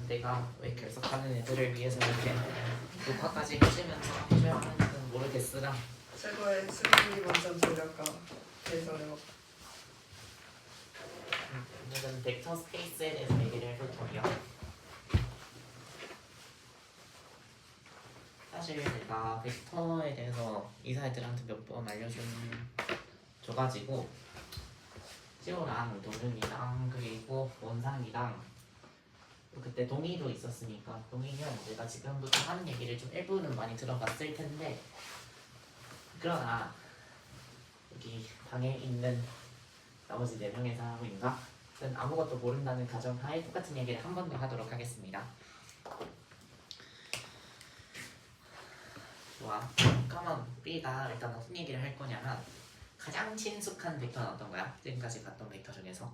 내가 왜 결석하는 애들을 위해서 이렇게 녹화까지 해주면서 해줘야 하는지는 모르겠으나 최고의 수비 원점 전략가 대선해봤다. 오늘은 벡터 스페이스에 대해서 얘기를 해볼 거예요. 사실 내가 벡터에 대해서 이사애들한테 몇 번 줘가지고 시오랑 도준이랑 그리고 원상이랑 그때 동희도 있었으니까 동희는 내가 지금부터 하는 얘기를 좀 일부는 많이 들어봤을 텐데, 그러나 여기 방에 있는 나머지 4명의 사람인가 아무것도 모른다는 가정하에 똑같은 얘기를 한 번 더 하도록 하겠습니다. 좋아. 그러면 B가 일단 무슨 얘기를 할 거냐면, 가장 친숙한 벡터는 어떤 거야? 지금까지 봤던 벡터 중에서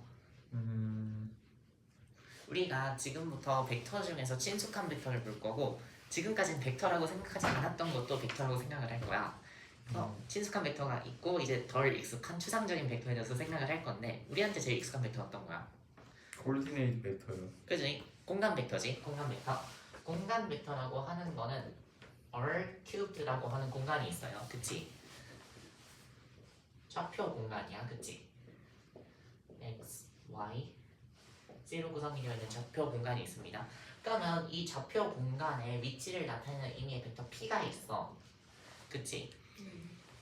우리가 지금부터 벡터 중에서 친숙한 벡터를 볼 거고, 지금까지는 벡터라고 생각하지 않았던 것도 벡터라고 생각을 할 거야. 그래서 친숙한 벡터가 있고 이제 덜 익숙한 추상적인 벡터에 대해서 생각을 할 건데, 우리한테 제일 익숙한 벡터 어떤 거야? 코디네이트 벡터요. 그지? 공간 벡터지. 공간 벡터. 공간 벡터라고 하는 거는 R3라고 하는 공간이 있어요. 그치? 좌표 공간이야. 그치? X, Y Z로 구성이 되어 있는 좌표 공간이 있습니다. 그러면 이 좌표 공간의 위치를 나타내는 의미의 벡터 P가 있어. 그치?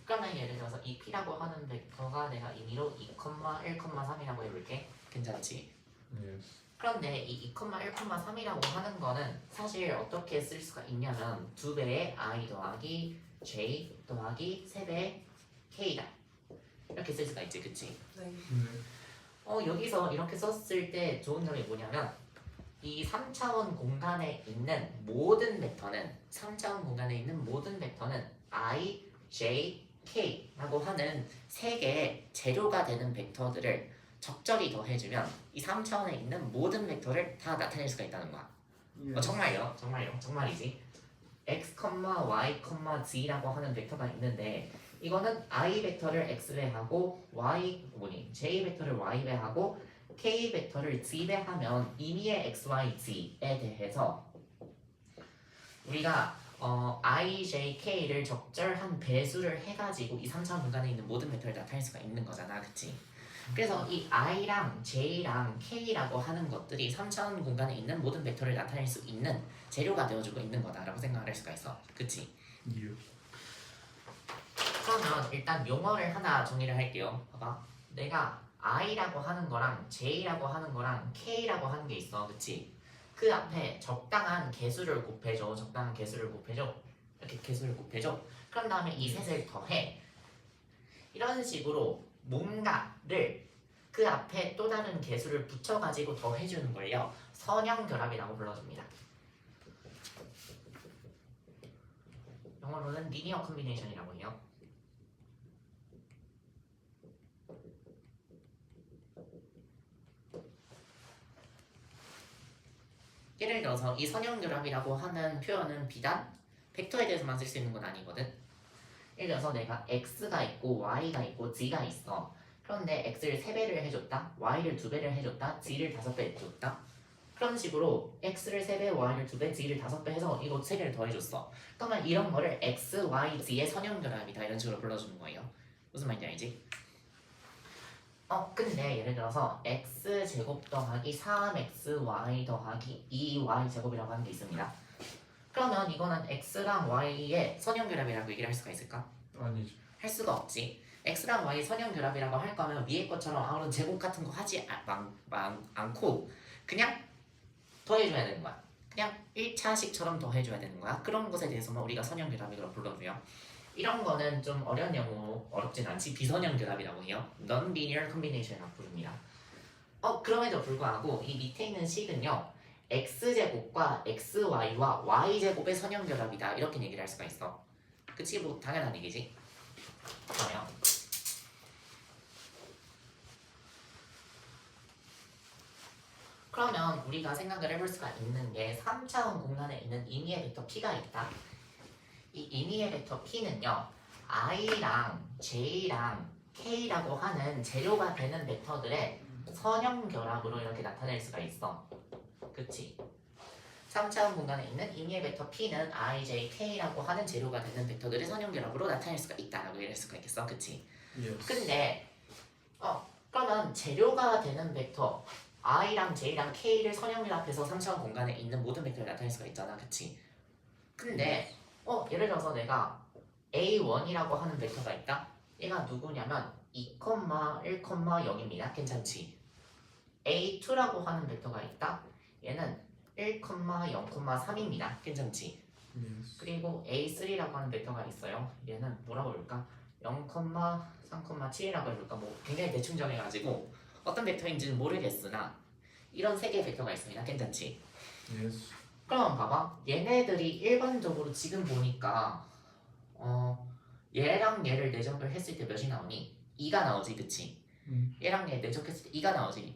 그러면 예를 들어서 이 P라고 하는 벡터가 내가 임의로 2,1,3이라고 해볼게. 괜찮지? Yes. 그런데 이 2,1,3이라고 하는 거는 사실 어떻게 쓸 수가 있냐면, 2배의 I 더하기 J 더하기 3배의 K다. 이렇게 쓸 수가 있지. 그치? 네. 여기서 이렇게 썼을 때 좋은 점이 뭐냐면, 이 3차원 공간에 있는 모든 벡터는 I, J, K라고 하는 3개의 재료가 되는 벡터들을 적절히 더해주면 이 3차원에 있는 모든 벡터를 다 나타낼 수가 있다는 거야. 정말요? 정말이지. x, y, z라고 하는 벡터가 있는데, 이거는 i 벡터를 x배하고 j 벡터를 y배하고 k 벡터를 z배하면 임의의 x, y, z에 대해서 우리가 i, j, k를 적절한 배수를 해가지고 이 3차원 공간에 있는 모든 벡터를 나타낼 수가 있는 거잖아. 그치? 그래서 이 i랑 j랑 k라고 하는 것들이 3차원 공간에 있는 모든 벡터를 나타낼 수 있는 재료가 되어주고 있는 거다라고 생각을 할 수가 있어. 그치? 그러면 일단 용어를 하나 정리를 할게요. 봐봐. 내가 i라고 하는 거랑 j라고 하는 거랑 k라고 하는 게 있어. 그치? 그 앞에 적당한 개수를 곱해줘. 이렇게 개수를 곱해줘. 그런 다음에 이 셋을 더해. 이런 식으로 뭔가를 그 앞에 또 다른 개수를 붙여가지고 더해주는 걸요, 선형결합이라고 불러줍니다. 영어로는 리니어 컨비네이션이라고 해요. 예를 들어서 이 선형결합이라고 하는 표현은 비단 벡터에 대해서만 쓸 수 있는 건 아니거든. 예를 들어서 내가 x가 있고 y가 있고 z가 있어. 그런데 x를 3배를 해줬다, y를 2배를 해줬다, z를 5배 해줬다. 그런 식으로 x를 3배, y를 2배, z를 5배 해서 이거 3개를 더해줬어. 그러면 이런 거를 x, y, z의 선형결합이다 이런 식으로 불러주는 거예요. 무슨 말인지 알지? 근데 예를 들어서 x제곱 더하기 3xy 더하기 2y제곱이라고 하는 게 있습니다. 그러면 이거는 x랑 y의 선형결합이라고 얘기를 할 수가 있을까? 아니죠. 할 수가 없지. x랑 y 선형결합이라고 할 거면 위에 것처럼 아무런 제곱 같은 거 하지 않고 그냥 더해줘야 되는 거야. 그냥 1차식처럼 더해줘야 되는 거야. 그런 것에 대해서만 우리가 선형결합이라고 불러줘요. 이런 거는 좀 어려운 영어, 어렵진 않지. 비선형결합이라고 해요. Non-linear combination이라고 부릅니다. 그럼에도 불구하고 이 밑에 있는 식은요, x제곱과 xy와 y제곱의 선형결합이다 이렇게 얘기를 할 수가 있어. 그치? 뭐 당연한 얘기지. 그러면 우리가 생각을 해볼 수가 있는 게, 3차원 공간에 있는 임의의 벡터 P가 있다. 이 임의의 벡터 P는요, i랑 j랑 k라고 하는 재료가 되는 벡터들의 선형결합으로 이렇게 나타낼 수가 있어. 그치? 3차원 공간에 있는 임의의 벡터 P는 I, J, K라고 하는 재료가 되는 벡터들의 선형결합으로 나타낼 수가 있다라고 이럴 수가 있겠어, 그치? Yes. 근데 그러면 재료가 되는 벡터 I랑 J랑 K를 선형결합해서 3차원 공간에 있는 모든 벡터를 나타낼 수가 있잖아, 그치? 근데 예를 들어서 내가 A1이라고 하는 벡터가 있다. 얘가 누구냐면 2, 1, 0입니다. 괜찮지? A2라고 하는 벡터가 있다. 얘는 1, 0, 3입니다. 괜찮지? Yes. 그리고 A3라고 하는 벡터가 있어요. 얘는 뭐라고 볼까? 0, 3, 7이라고 해볼까? 뭐 굉장히 대충 정해가지고 어떤 벡터인지는 모르겠으나 이런 세 개의 벡터가 있습니다. 괜찮지? Yes. 그럼 봐봐. 얘네들이 일반적으로 지금 보니까 얘랑 얘를 내적을 했을 때 몇이 나오니? 2가 나오지, 그치? 얘랑 얘 내적했을 때 2가 나오지.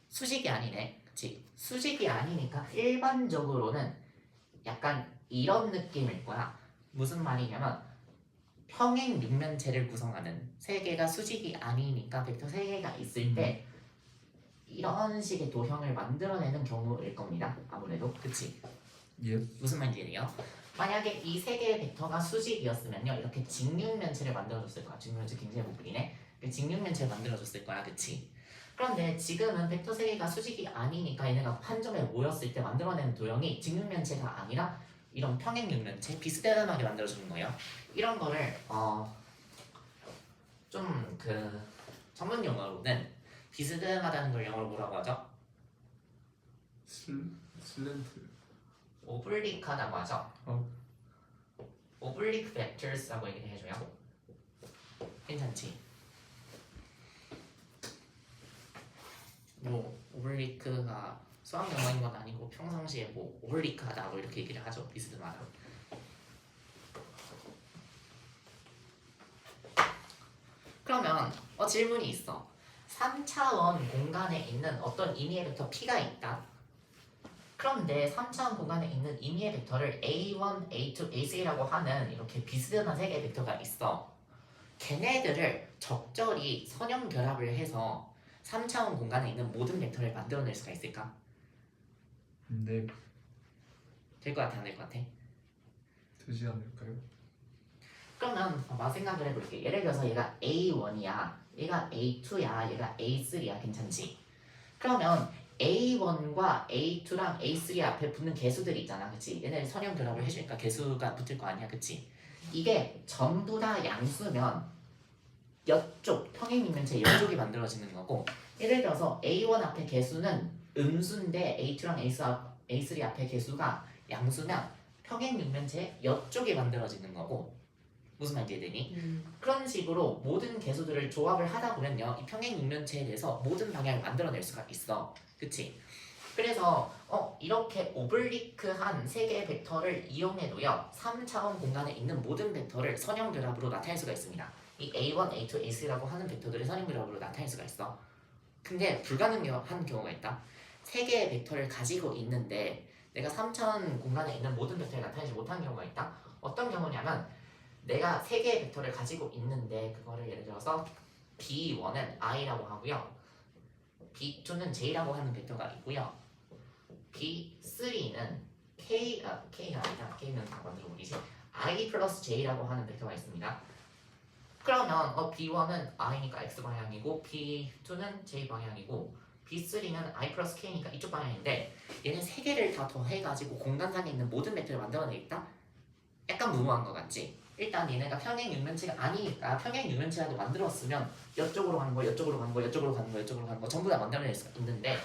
수직이 아니네, 그치? 수직이 아니니까 일반적으로는 약간 이런 느낌일 거야. 무슨 말이냐면 평행 육면체를 구성하는 세 개가 수직이 아니니까 벡터 세 개가 있을 때 이런 식의 도형을 만들어내는 경우일 겁니다. 아무래도, 그치? Yes. 무슨 말인지 이해요? 만약에 이 세 개의 벡터가 수직이었으면요 이렇게 직육면체를 만들어줬을 거야. 직육면체 굉장히 못 그리네. 직육면체를 만들어줬을 거야, 그치? 그런데 지금은 벡터 세 개가 수직이 아니니까 얘네가 한 점에 모였을 때 만들어내는 도형이 직육면체가 아니라 이런 평행육면체 비스듬하게 만들어주는 거예요. 이런 거를 좀 그 전문 용어로는 비스듬하다는 걸 영어로 뭐라고 하죠? 슬렌트. 오블리크하다고 하죠. 오블리크 벡터스라고 얘기를 해줘요. 괜찮지? 뭐 오블리크가 수학 영어인 건 아니고 평상시에 뭐 오블리크하다고 이렇게 얘기를 하죠. 비스듬하다. 그러면 질문이 있어. 3차원 공간에 있는 어떤 임의의 벡터 P가 있다. 그런데 3차원 공간에 있는 임의의 벡터를 A1, A2, A3라고 하는 이렇게 비스듬한 세 개의 벡터가 있어. 걔네들을 적절히 선형 결합을 해서 3차원 공간에 있는 모든 벡터를 만들어낼 수가 있을까? 네. 될 것 같아, 안 될 것 같아? 되지 않을까요? 그러면 봐봐, 생각을 해볼게. 예를 들어서 얘가 A1이야, 얘가 A2야, 얘가 A3야, 괜찮지? 그러면 A1과 A2랑 A3 앞에 붙는 개수들이 있잖아, 그치? 얘네 선형 결합을 해주니까 개수가 붙을 거 아니야, 그치? 이게 전부 다 양수면 이쪽 평행육면체 이쪽이 만들어지는 거고, 예를 들어서 A1 앞에 개수는 음수인데 A2랑 A3 앞에 개수가 양수면 평행육면체 이쪽이 만들어지는 거고, 무슨 말인지 이해되니? 그런 식으로 모든 개수들을 조합을 하다 보면요 이 평행육면체에 대해서 모든 방향을 만들어낼 수가 있어, 그치? 그래서 이렇게 오블리크한 세 개의 벡터를 이용해도요 3차원 공간에 있는 모든 벡터를 선형결합으로 나타낼 수가 있습니다. 이 A1, A2, A3라고 하는 벡터들을 선형결합으로 나타낼 수가 있어. 근데 불가능한 경우가 있다. 세 개의 벡터를 가지고 있는데 내가 3차원 공간에 있는 모든 벡터를 나타내지 못하는 경우가 있다. 어떤 경우냐면 내가 세 개의 벡터를 가지고 있는데 그거를 예를 들어서 B1은 I라고 하고요, B2는 J라고 하는 벡터가 있고요, B3는 K가 아니라 K는 다 만들어버리지, I 플러스 J라고 하는 벡터가 있습니다. 그러면 B1은 I니까 X 방향이고 B2는 J 방향이고 B3는 I 플러스 K니까 이쪽 방향인데 얘는 세 개를 다 더해가지고 공간상에 있는 모든 벡터를 만들어내겠다? 약간 무모한 것 같지? 일단 얘네가 평행육면체가 아니니까 평행육면체라도 만들었으면 이쪽으로 가는 거, 이쪽으로 가는 거, 이쪽으로 가는 거, 이쪽으로 가는 거 전부 다 만들어낼 수가 있는데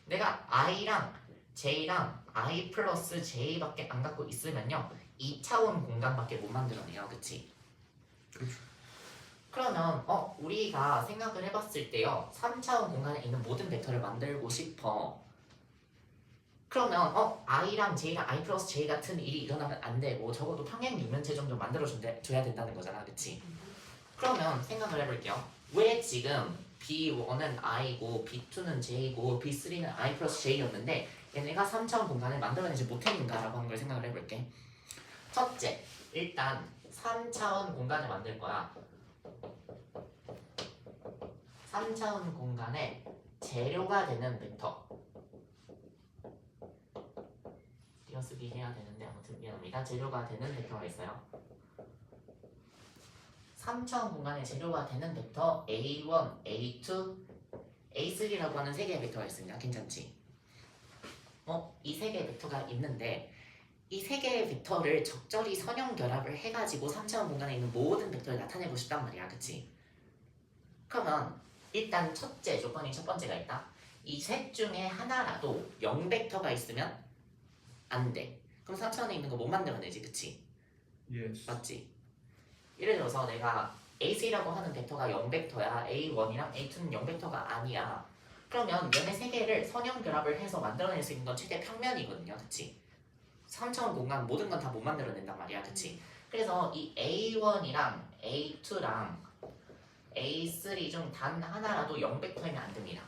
내가 I랑 J랑 I 플러스 J밖에 안 갖고 있으면요 2차원 공간밖에 못 만들어내요, 그치? 그렇죠. 그러면 우리가 생각을 해봤을 때요 3차원 공간에 있는 모든 벡터를 만들고 싶어. 그러면 I랑 J랑 I 플러스 J 같은 일이 일어나면 안 되고 적어도 평행육면체 정도 만들어줘야 된다는 거잖아, 그치? 그러면 생각을 해볼게요. 왜 지금 B1은 I고 B2는 J고 B3는 I 플러스 J였는데 얘네가 3차원 공간을 만들어내지 못했는가라고 하는 걸 생각을 해볼게. 첫째, 일단 3차원 공간을 만들 거야. 3차원 공간에 재료가 되는 벡터 띄어쓰기 해야 되는데 아무튼 미안합니다. 재료가 되는 벡터가 있어요. 3차원 공간에 재료가 되는 벡터 A1, A2, A3라고 하는 세 개의 벡터가 있습니다. 괜찮지? 이 세 개의 벡터가 있는데 이 세 개의 벡터를 적절히 선형 결합을 해가지고 3차원 공간에 있는 모든 벡터를 나타내고 싶단 말이야. 그치? 그러면 일단 첫째 조건이 첫 번째가 있다. 이 셋 중에 하나라도 0벡터가 있으면 안 돼. 그럼 3차원에 있는 거 못 만들어내지. 그치? 예스. 맞지? 예를 들어서 내가 A3라고 하는 벡터가 0벡터야. A1이랑 A2는 0벡터가 아니야. 그러면 얘네 세 개를 선형 결합을 해서 만들어낼 수 있는 건 최대 평면이거든요. 그치? 3차원 공간 모든 건 다 못 만들어낸단 말이야. 그치? 그래서 이 A1이랑 A2랑 A3 중 단 하나라도 0벡터이면 안 됩니다.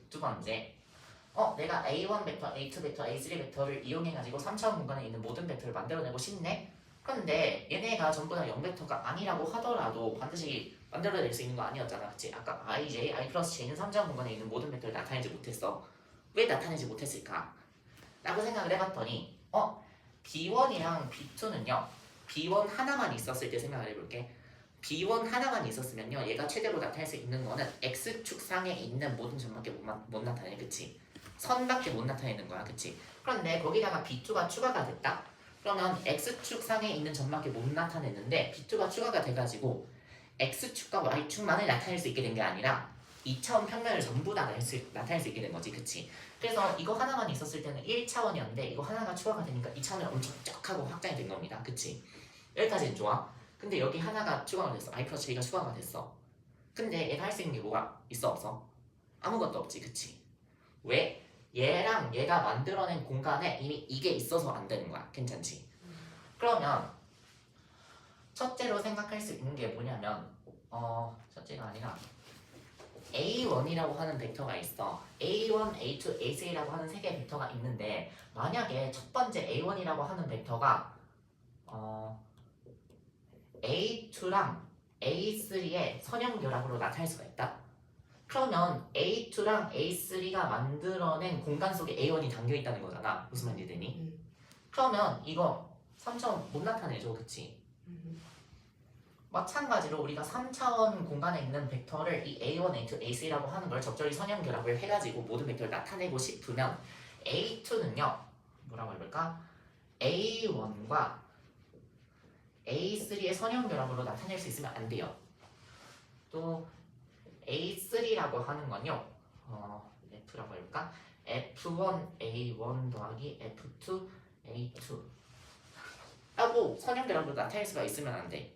두 번째, 내가 A1 벡터, A2 벡터, A3 벡터를 이용해가지고 3차원 공간에 있는 모든 벡터를 만들어내고 싶네? 그런데 얘네가 전부 다 0벡터가 아니라고 하더라도 반드시 만들어낼 수 있는 거 아니었잖아. 그치? 아까 IJ, I 플러스 J는 3차원 공간에 있는 모든 벡터를 나타내지 못했어. 왜 나타내지 못했을까? 라고 생각을 해봤더니 B1이랑 B2는요 B1 하나만 있었을 때 생각을 해볼게. B1 하나만 있었으면요 얘가 최대로 나타낼 수 있는 거는 X축 상에 있는 모든 점밖에 못 나타내. 그치? 선밖에 못 나타내는 거야. 그치? 그런데 거기다가 B2가 추가가 됐다? 그러면 X축 상에 있는 점밖에 못 나타내는데 B2가 추가가 돼가지고 X축과 Y축만을 나타낼 수 있게 된 게 아니라 2차원 평면을 전부 다 나타낼 수 있게 된 거지. 그치? 그래서 이거 하나만 있었을 때는 1차원이었는데 이거 하나가 추가가 되니까 2차원이 엄청 쫙 하고 확장이 된 겁니다. 그치? 여기까지는 좋아. 근데 여기 하나가 추가가 됐어. I 플러스 J가 추가가 됐어. 근데 얘가 할 수 있는 게 뭐가 있어 없어? 아무것도 없지. 그치? 왜? 얘랑 얘가 만들어낸 공간에 이미 이게 있어서 안 되는 거야. 괜찮지? 그러면 첫째로 생각할 수 있는 게 뭐냐면 첫째가 아니라 A1이라고 하는 벡터가 있어. A1, A2, A3라고 하는 세 개의 벡터가 있는데 만약에 첫 번째 A1이라고 하는 벡터가 A2랑 A3의 선형 결합으로 나타날 수가 있다. 그러면 A2랑 A3가 만들어낸 공간 속에 A1이 담겨 있다는 거잖아. 무슨 말인지 되니? 그러면 이거 3차원 못 나타내죠. 그치? 마찬가지로 우리가 3차원 공간에 있는 벡터를 이 A1, A2, A3라고 하는 걸 적절히 선형 결합을 해가지고 모든 벡터를 나타내고 싶으면 A2는요 뭐라고 해볼까? A1과 A3의 선형 결합으로 나타낼 수 있으면 안 돼요. 또 A3라고 하는 건요 F라고 해볼까? F1, A1 더하기 F2, A2 라고 선형 결합으로 나타낼 수가 있으면 안 돼.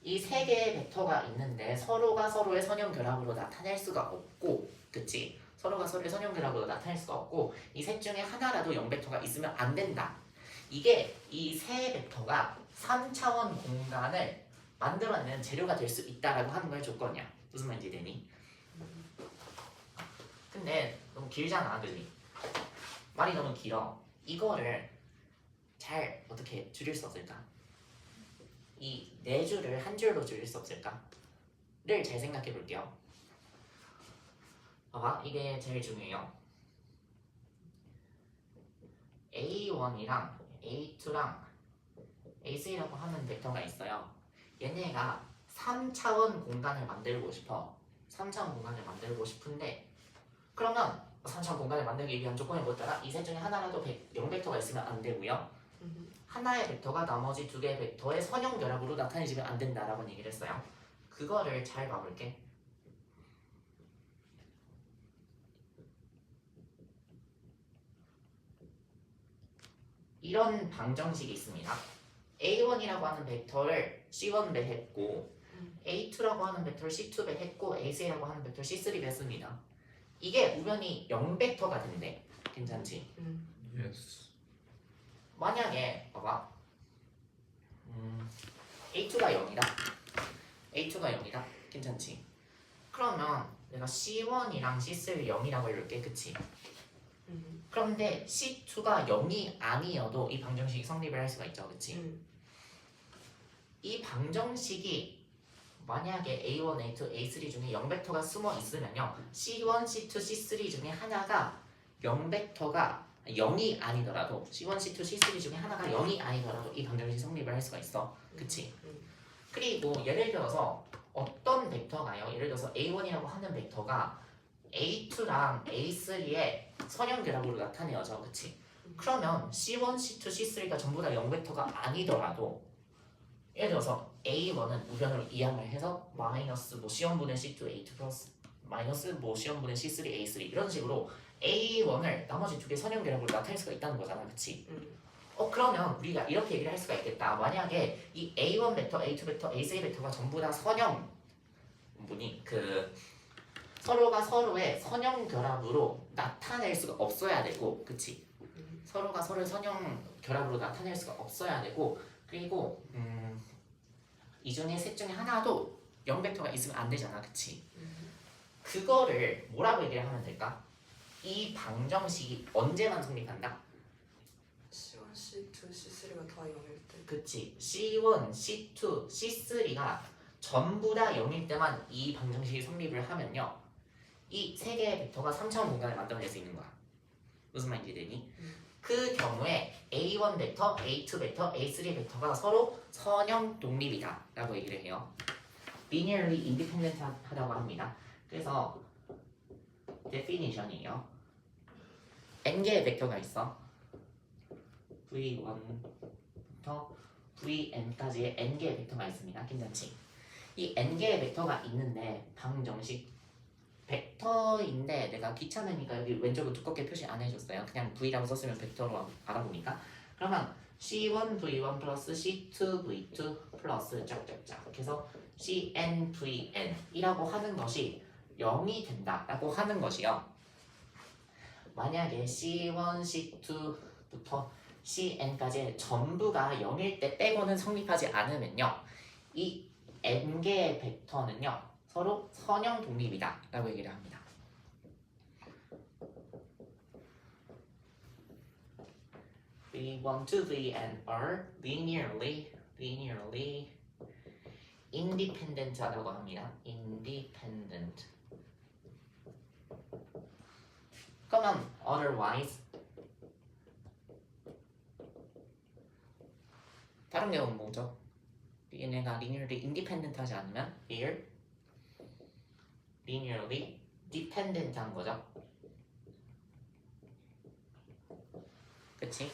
이 세 개의 벡터가 있는데 서로가 서로의 선형 결합으로 나타낼 수가 없고, 그치? 서로가 서로의 선형 결합으로 나타낼 수가 없고, 이 셋 중에 하나라도 0벡터가 있으면 안 된다. 이게 이 세 벡터가 3차원 공간을 만들어내는 재료가 될 수 있다라고 하는 걸 조건이야. 무슨 말인지 되니? 근데 너무 길잖아, 그지? 말이 너무 길어. 이거를 잘 어떻게 줄일 수 없을까? 이 네 줄을 한 줄로 줄일 수 없을까? 를 잘 생각해 볼게요. 봐봐, 이게 제일 중요해요. A1이랑 A2랑 A3라고 하는 벡터가 있어요. 얘네가 3차원 공간을 만들고 싶어. 3차원 공간을 만들고 싶은데 그러면 3차원 공간을 만들기 위한 조건이 뭐였더라? 이 셋 중에 하나라도 0벡터가 있으면 안 되고요. 하나의 벡터가 나머지 두 개의 벡터의 선형 결합으로 나타내지면 안 된다라고 얘기를 했어요. 그거를 잘 봐볼게. 이런 방정식이 있습니다. A1이라고 하는 벡터를 C1배 했고 A2라고 하는 벡터를 C2배 했고 A3라고 하는 벡터를 C3배 했습니다. 이게 우변이 0벡터가 된대. 괜찮지? 예스. 만약에 봐봐 A2가 0이다. A2가 0이다. 괜찮지? 그러면 내가 C1이랑 C3를 0이라고 해볼게. 그치? 그런데 C2가 0이 아니어도 이 방정식이 성립을 할 수가 있죠. 그치? 이 방정식이 만약에 A1, A2, A3 중에 0벡터가 숨어 있으면요 C1, C2, C3 중에 하나가 0벡터가 0이 아니더라도 C1, C2, C3 중에 하나가 0이 아니더라도 이 방정식 성립을 할 수가 있어. 그치? 그리고 예를 들어서 어떤 벡터가요? 예를 들어서 A1이라고 하는 벡터가 A2랑 A3의 선형 결합으로 나타내어져. 그치? 그러면 C1, C2, C3가 전부 다 0벡터가 아니더라도 예를 들어서 A1은 우변으로 이항을 해서 마이너스 뭐 C1분의 C2 A2 플러스 마이너스 뭐 C1분의 C3 A3 이런 식으로 A1을 나머지 두 개 선형 결합으로 나타낼 수가 있다는 거잖아. 그치? 그러면 우리가 이렇게 얘기를 할 수가 있겠다. 만약에 이 A1 벡터, A2 벡터, A3 벡터가 전부 다 선형 서로가 서로의 선형 결합으로 나타낼 수가 없어야 되고, 그치? 서로가 서로의 선형 결합으로 나타낼 수가 없어야 되고, 그리고 이 중에 셋 중에 하나도 0벡터가 있으면 안 되잖아, 그치? 그거를 뭐라고 얘기를 하면 될까? 이 방정식이 언제만 성립한다? C1, C2, C3가 다 0일 때. 그치? C1, C2, C3가 전부 다 0일 때만 이 방정식이 성립을 하면요, 이 세 개의 벡터가 3차원 공간을 만들어낼 수 있는 거야. 무슨 말인지 되니? 그 경우에 A1 벡터, A2 벡터, A3 벡터가 서로 선형 독립이다 라고 얘기를 해요. linearly independent 하다고 합니다. 그래서 definition이에요. n개의 벡터가 있어. V1부터 Vn까지의 n개의 벡터가 있습니다. 괜찮지? 이 n개의 벡터가 있는데 방정식 벡터인데 내가 귀찮으니까 여기 왼쪽으로 두껍게 표시 안 해줬어요. 그냥 V라고 썼으면 벡터로 알아보니까. 그러면 C1V1 플러스 C2V2 플러스 쫙쫙쫙 해서 CNVN이라고 하는 것이 0이 된다라고 하는 것이요. 만약에 C1, C2부터 CN까지 전부가 0일 때 빼고는 성립하지 않으면요, 이 n개의 벡터는요 서로 선형 독립이다 라고 얘기를 합니다. V1 to Vn are linearly independent 하다고 합니다. independent. 그러면 otherwise 다른 경우는 뭐죠? 얘네가 linearly independent 하지 않으면 here linearly dependent 한 거죠. 그치?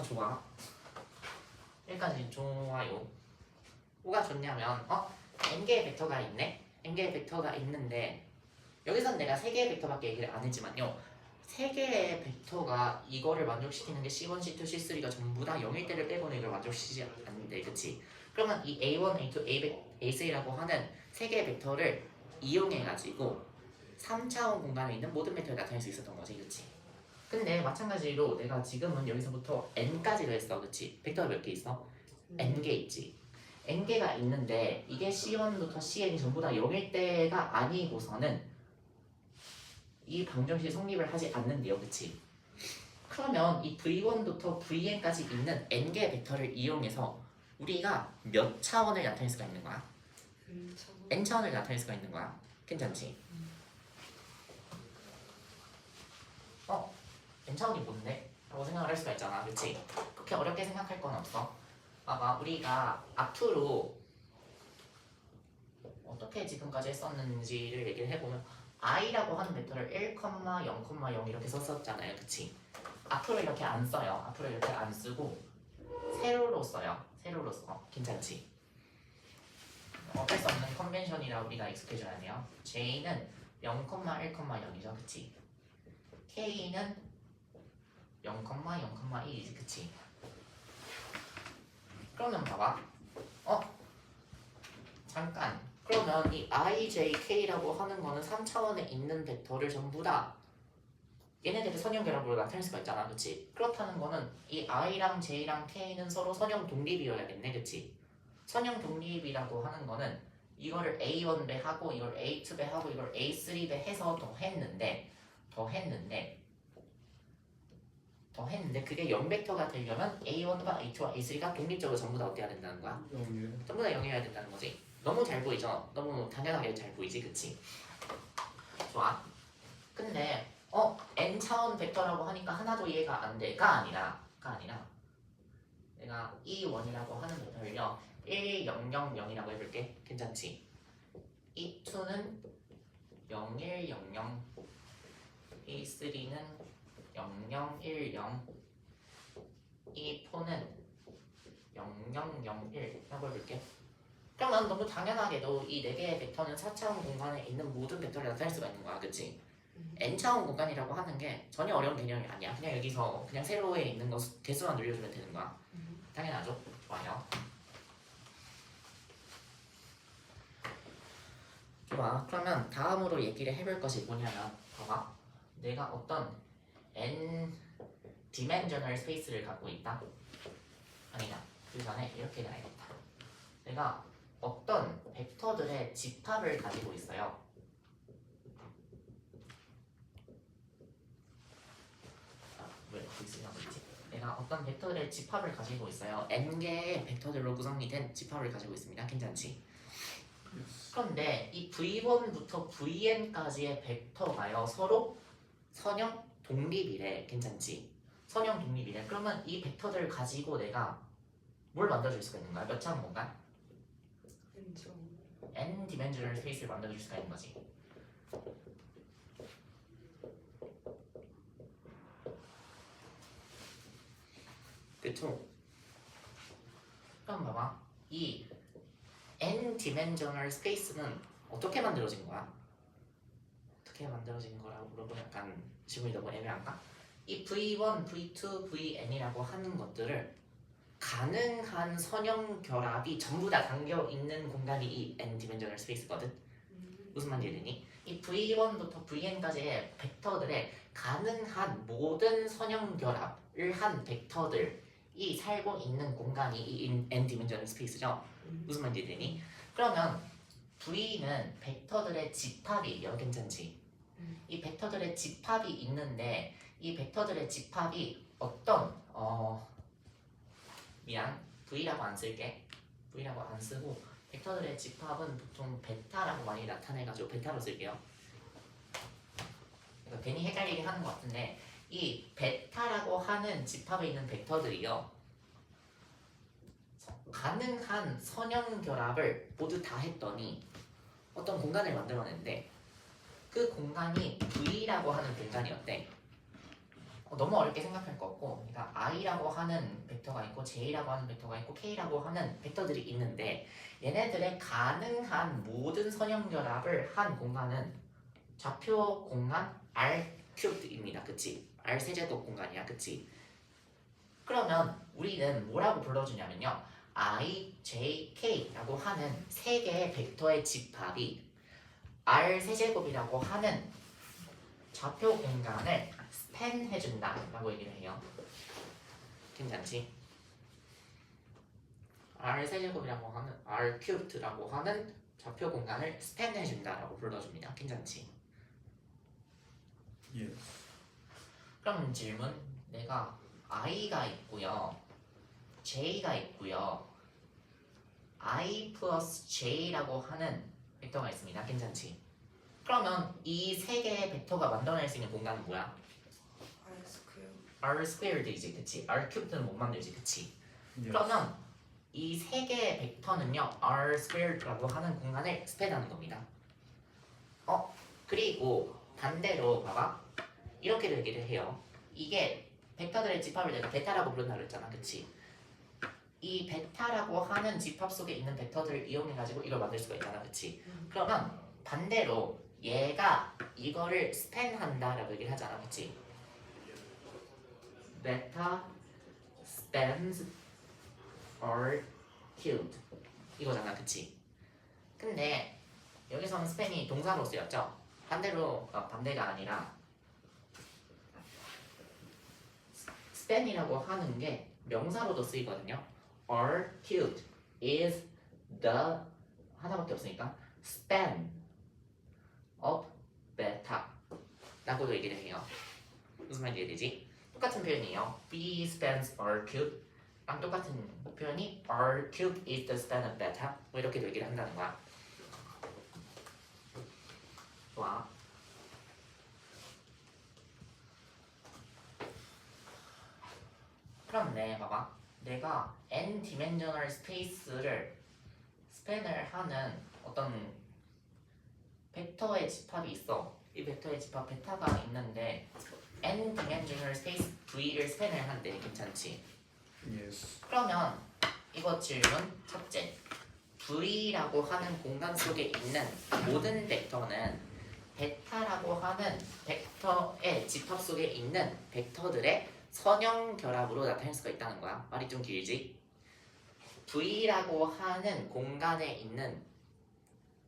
좋아. 여기까지 좋아요. 뭐가 좋냐면 n개의 벡터가 있네? n개의 벡터가 있는데 여기선 내가 3개의 벡터밖에 얘기를 안 했지만요, 3개의 벡터가 이거를 만족시키는 게 C1, C2, C3가 전부 다 0일 때를 빼고는 이걸 만족시키지 않는데, 그치? 그러면 이 A1, A2, A3라고 하는 3개의 벡터를 이용해가지고 3차원 공간에 있는 모든 벡터를 나타낼 수 있었던 거지, 그치? 근데 마찬가지로 내가 지금은 여기서부터 n까지로 했어, 그치? 벡터가 몇 개 있어? n개 있지? n개가 있는데 이게 C1부터 CN이 전부 다 0일 때가 아니고서는 이 방정식이 성립을 하지 않는데요, 그치? 그러면 이 V1부터 Vn까지 있는 n개의 벡터를 이용해서 우리가 몇 차원을 나타낼 수가 있는 거야? n차원을 나타낼 수가 있는 거야. 괜찮지? n차원이 뭔데? 라고 생각을 할 수가 있잖아, 그치? 그렇게 어렵게 생각할 건 없어. 아마 우리가 앞으로 어떻게 지금까지 했었는지를 얘기를 해보면 i라고 하는 벡터를 1, 0, 0 이렇게 썼었잖아요, 그치? 앞으로 이렇게 안 써요. 앞으로 이렇게 안 쓰고 세로로 써요. 세로로 써. 괜찮지? 어쩔 수 없는 컨벤션이라 우리가 익숙해져야 돼요. J는 0, 1, 0이죠, 그치? K는 0, 1이지, 그치? 그러면 봐봐. 잠깐. 그러면 이 I, J, K라고 하는 거는 3차원에 있는 벡터를 전부 다 얘네들의 선형 결합으로 나타낼 수가 있잖아, 그치? 그렇다는 거는 이 I랑 J랑 K는 서로 선형 독립이어야겠네, 그치? 선형 독립이라고 하는 거는 이거를 A1배 하고 이걸 A2배 하고 이걸 A3배 해서 더했는데 그게 0벡터가 되려면 A1과 A2와 A3가 독립적으로 전부 다 어때야 된다는 거야? 전부 다 0이어야 된다는 거지. 너무 잘 보이죠? 너무 당연하게 잘 보이지, 그치? 좋아. 근데 n차원 어떤 벡터라고 하니까 하나도 이해가 안 돼가 아니라 내가 E1이라고 하는 벡터를요 1, 0, 0, 0이라고 해볼게. 괜찮지? E2는 0, 1, 0, 0 E3는 0, 0, 1, 0 E4는 0, 0, 0, 1라고 해볼게. 그러면 너무 당연하게도 이 4개의 벡터는 4차원 공간에 있는 모든 벡터를 나타낼 수가 있는 거야. 그치? n차원 공간이라고 하는 게 전혀 어려운 개념이 아니야. 그냥 여기서 그냥 세로에 있는 거 개수만 늘려주면 되는 거야. 당연하죠? 좋아요. 좋아. 그러면 다음으로 얘기를 해볼 것이 뭐냐면 봐봐. 내가 어떤 n dimensional 스페이스를 갖고 있다. 아니다. 그 전에 이렇게 가야겠다. 내가 어떤 벡터들의 집합을 가지고 있어요. 왜 이렇게 쓰냐고 했지? 내가 어떤 벡터들의 집합을 가지고 있어요. n개의 벡터들로 구성이 된 집합을 가지고 있습니다. 괜찮지? 그런데 이 v1부터 vn까지의 벡터가요 서로 선형 독립이래. 괜찮지? 선형 독립이래. 그러면 이 벡터들을 가지고 내가 뭘 만들어줄 수가 있는 거야? 몇 차원 공간? 왼쪽. n dimensional 스페이스를 만들어줄 수가 있는 거지. 그쵸? 그럼 봐봐. 이 n dimensional 스페이스는 어떻게 만들어진 거야? 어떻게 만들어진 거라고 물어보면 약간 질문이 너무 애매한가? 이 v1, v2, vn이라고 하는 것들을 가능한 선형 결합이 전부 다 담겨 있는 공간이 이 n dimensional 스페이스거든. 무슨 말인지 되니? 이 v1부터 vn까지의 벡터들의 가능한 모든 선형 결합을 한 벡터들이 살고 있는 공간이 이 n dimensional 스페이스죠. 무슨 말인지 되니? 그러면 v는 벡터들의 집합이에요. 괜찮지? 이 벡터들의 집합이 있는데 이 벡터들의 집합이 어떤 미안 v라고 안 쓸게. v라고 안 쓰고 벡터들의 집합은 보통 베타라고 많이 나타내가지고 베타로 쓸게요. 그러니까 괜히 헷갈리게 하는 것 같은데 이 베타라고 하는 집합에 있는 벡터들이요 가능한 선형 결합을 모두 다 했더니 어떤 공간을 만들어냈는데 그 공간이 V라고 하는 공간이었대. 너무 어렵게 생각할 거 없고, 그러니까 I라고 하는 벡터가 있고 J라고 하는 벡터가 있고 K라고 하는 벡터들이 있는데 얘네들의 가능한 모든 선형 결합을 한 공간은 좌표 공간 R3입니다. 그치? R 세제곱 공간이야. 그치? 그러면 우리는 뭐라고 불러주냐면요 I, J, K라고 하는 세 개의 벡터의 집합이 R 세제곱이라고 하는 좌표 공간을 스팬 해준다 라고 얘기를 해요. 괜찮지? R 세제곱이라고 하는 R 큐브라고 하는 좌표 공간을 스팬 해준다 라고 불러줍니다. 괜찮지? Yes. 그럼 질문, 내가 I가 있고요 J가 있고요 I 플러스 J라고 하는 벡터가 있습니다. 괜찮지? 그러면 이 세 개의 벡터가 만들어낼 수 있는 공간은 뭐야? R 스퀘어. R 스퀘어드이지, 그치? R 큐브는 못 만들지, 그치? Yes. 그러면 이 세 개의 벡터는요 R 스퀘어드라고 하는 공간을 스패드하는 겁니다. 그리고 반대로 봐봐. 이렇게도 얘기를 해요. 이게 벡터들의 집합을 내가 베타라고 부른다 그랬잖아, 그치? 이 베타라고 하는 집합 속에 있는 벡터들을 이용해가지고 이걸 만들 수가 있잖아, 그치? 그러면 반대로 얘가 이거를 스팬한다라고 얘기를 하잖아, 그치? 베타 spans R cubed 이거잖아, 그치? 근데 여기서는 스팬이 동사로 쓰였죠? 반대로 반대가 아니라 스팬이라고 하는 게 명사로도 쓰이거든요. R cubed is the 하나밖에 없으니까 span of beta 라고도 얘기를 해요. 무슨 말인지 이해되지? 똑같은 표현이에요. B spans R cubed 랑 똑같은 표현이 R cubed is the span of beta 뭐 이렇게도 얘기를 한다는 거야. 좋아. 그런데 봐봐, 내가 n 디멘셔널 스페이스를 스팬을 하는 어떤 벡터의 집합이 있어. 이 벡터의 집합 베타가 있는데 n 디멘셔널 스페이스 V를 스팬을 한대. 괜찮지? Yes. 그러면 이거 질문 첫째, V라고 하는 공간 속에 있는 모든 벡터는 베타라고 하는 벡터의 집합 속에 있는 벡터들의 선형 결합으로 나타낼 수가 있다는 거야. 말이 좀 길지? V라고 하는 공간에 있는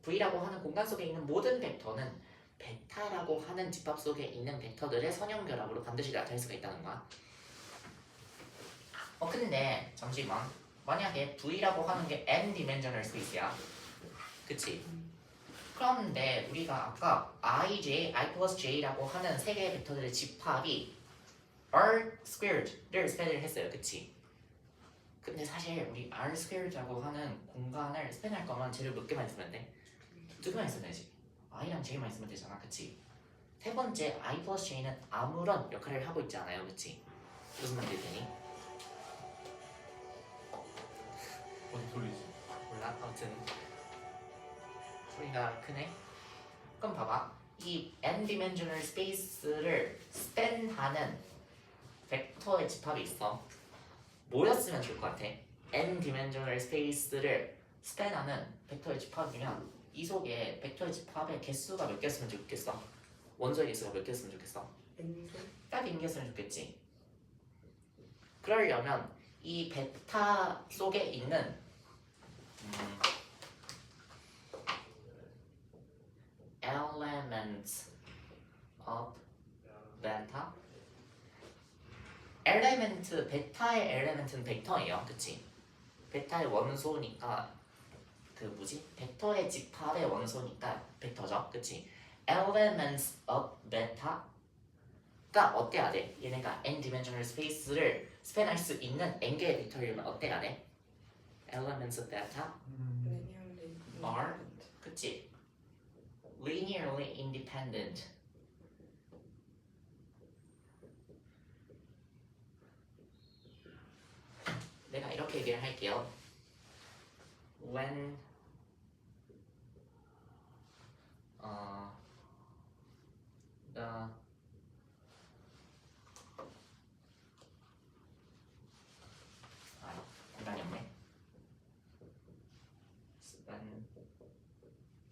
V라고 하는 공간 속에 있는 모든 벡터는 베타라고 하는 집합 속에 있는 벡터들의 선형 결합으로 반드시 나타낼 수가 있다는 거야. 근데 잠시만, 만약에 V라고 하는 게 n 디멘셔널 스페이스야, 그치? 그런데 우리가 아까 ij, i 플러스 j라고 하는 세 개의 벡터들의 집합이 r squared를 스팬을 했어요, 그치? 근데 사실 우리 r squared라고 하는 공간을 스팬할 거면 재료 몇 개만 있으면 돼? 두 개만 있으면 되지. i랑 j만 있으면 되잖아, 그치? 세 번째 i 플러스 j는 아무런 역할을 하고 있지 않아요, 그치? 무슨 말인지 되니? 뭔 소리지? 몰라? 아무튼 소리가 크네? 그럼 봐봐, 이 n 디멘셔널 스페이스를 스팬하는 벡터의 집합이 있어. 뭐였으면 좋을 것 같아? n 디멘셔널 스페이스를 스팬하는 벡터의 집합이면 이 속에 벡터의 집합의 개수가 몇 개였으면 좋겠어? 원소의 개수가 몇 개였으면 좋겠어? N소? 딱 인개였으면 좋겠지. 그러려면 이 베타 속에 있는 elements of beta, 엘레멘트, 베타의 엘레멘트는 벡터예요, 그치? 베타의 원소니까 그 뭐지? 벡터의 집합의 원소니까 벡터죠, 그치? elements of beta가 어때야 돼? 얘네가 n 디멘셔널 스페이스를 스팬할 수 있는 n 개의 벡터이면 어때야 돼? elements of beta Linearly R? independent. 그치? linearly independent. 내가 이렇게 얘기를 할게요. When the 공간이 없네. When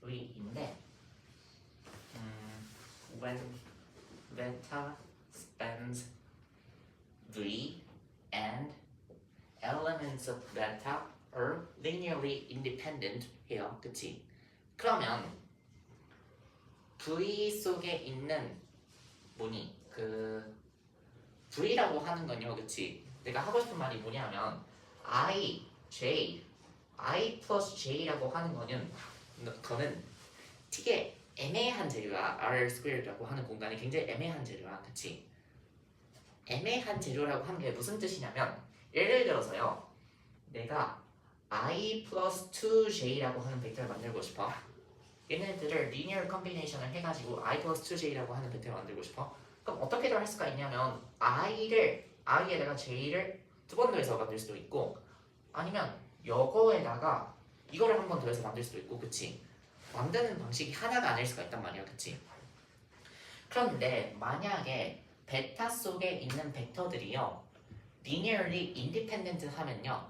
V인데 when beta spans V and elements of beta are linearly independent 해요, 그치? 그러면 V 속에 있는 뭐니? 그 V라고 하는 건요, 그치? 내가 하고 싶은 말이 뭐냐면 I, J, I 플러스 J라고 하는 거는 되게 애매한 재료야. R squared라고 하는 공간이 굉장히 애매한 재료야, 그치? 애매한 재료라고 하는 게 무슨 뜻이냐면 예를 들어서요, 내가 I 플러스 2J라고 하는 벡터를 만들고 싶어. 얘네들을 리니어 컴비네이션을 해가지고 I 플러스 2J라고 하는 벡터를 만들고 싶어. 그럼 어떻게들 할 수가 있냐면 I에다가 J를 두 번 더해서 만들 수도 있고, 아니면 요거에다가 이거를 한 번 더해서 만들 수도 있고, 그치? 만드는 방식이 하나가 아닐 수가 있단 말이야, 그치? 그런데 만약에 베타 속에 있는 벡터들이요 linearly independent 하면요,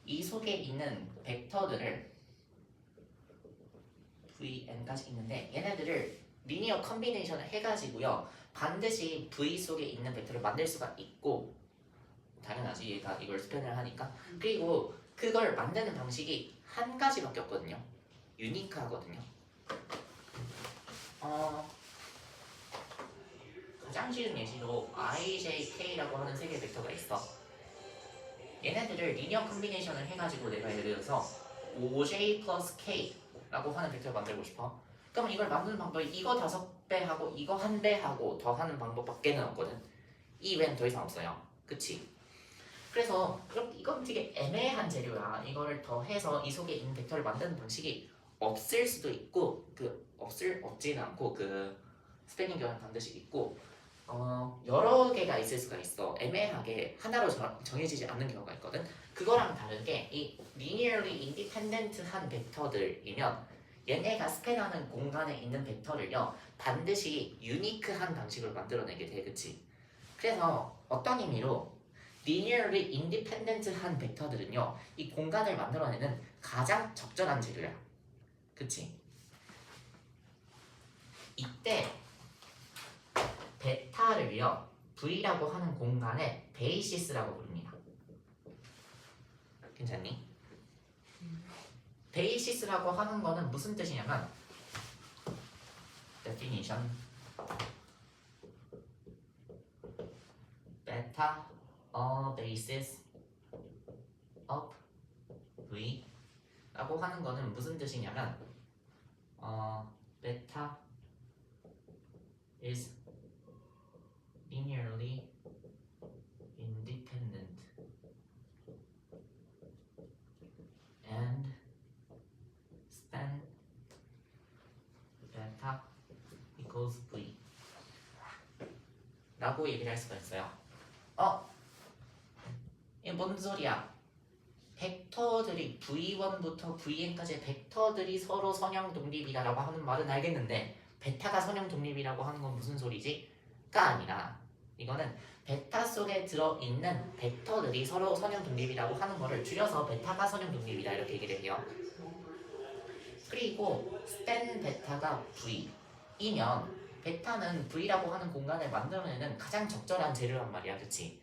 이 속에 있는 벡터들을 vn까지 있는데 얘네들을 리니어 컴비네이션을 해가지고요 반드시 v 속에 있는 벡터를 만들 수가 있고, 당연하지, 얘가 이걸 스팬을 하니까. 그리고 그걸 만드는 방식이 한 가지밖에 없거든요. 유니크하거든요. 가장 쉬운 예시로 IJK라고 하는 세 개의 벡터가 있어. 얘네들을 리니어 컴비네이션을 해가지고 내가 예를 들어서 OJ 플러스 K라고 하는 벡터를 만들고 싶어. 그럼 이걸 만드는 방법이 이거 5배 하고 이거 1배 하고 더 하는 방법밖에는 없거든. 이 외엔 더 이상 없어요, 그치? 그래서 이건 되게 애매한 재료야. 이거를 더해서 이 속에 있는 벡터를 만드는 방식이 없을 수도 있고, 없지는 않고, 그 스패닝 경우는 반드시 있고, 여러 개가 있을 수가 있어. 애매하게 하나로 정해지지 않는 경우가 있거든. 그거랑 다르게 이 linearly independent한 벡터들이면 얘네가 스팬하는 공간에 있는 벡터를요 반드시 유니크한 방식으로 만들어내게 돼, 그치? 그래서 어떤 의미로 linearly independent한 벡터들은요 이 공간을 만들어내는 가장 적절한 재료야, 그치? 이때 베타를요 V라고 하는 공간의 베이시스라고 부릅니다. 괜찮니? 베이시스라고 하는 거는 무슨 뜻이냐면 definition beta a basis of V 라고 하는 거는 무슨 뜻이냐면 beta is linearly independent and span beta equals V 라고 얘기를 할 수가 있어요. 이게 뭔 소리야? 벡터들이 V1부터 Vn까지의 벡터들이 서로 선형 독립이다라고 하는 말은 알겠는데 베타가 선형 독립이라고 하는 건 무슨 소리지? 가 아니라 이거는 베타 속에 들어있는 벡터들이 서로 선형 독립이라고 하는 거를 줄여서 베타가 선형 독립이다 이렇게 얘기를 해요. 그리고 스탠 베타가 V이면 베타는 V라고 하는 공간을 만들어내는 가장 적절한 재료란 말이야, 그치?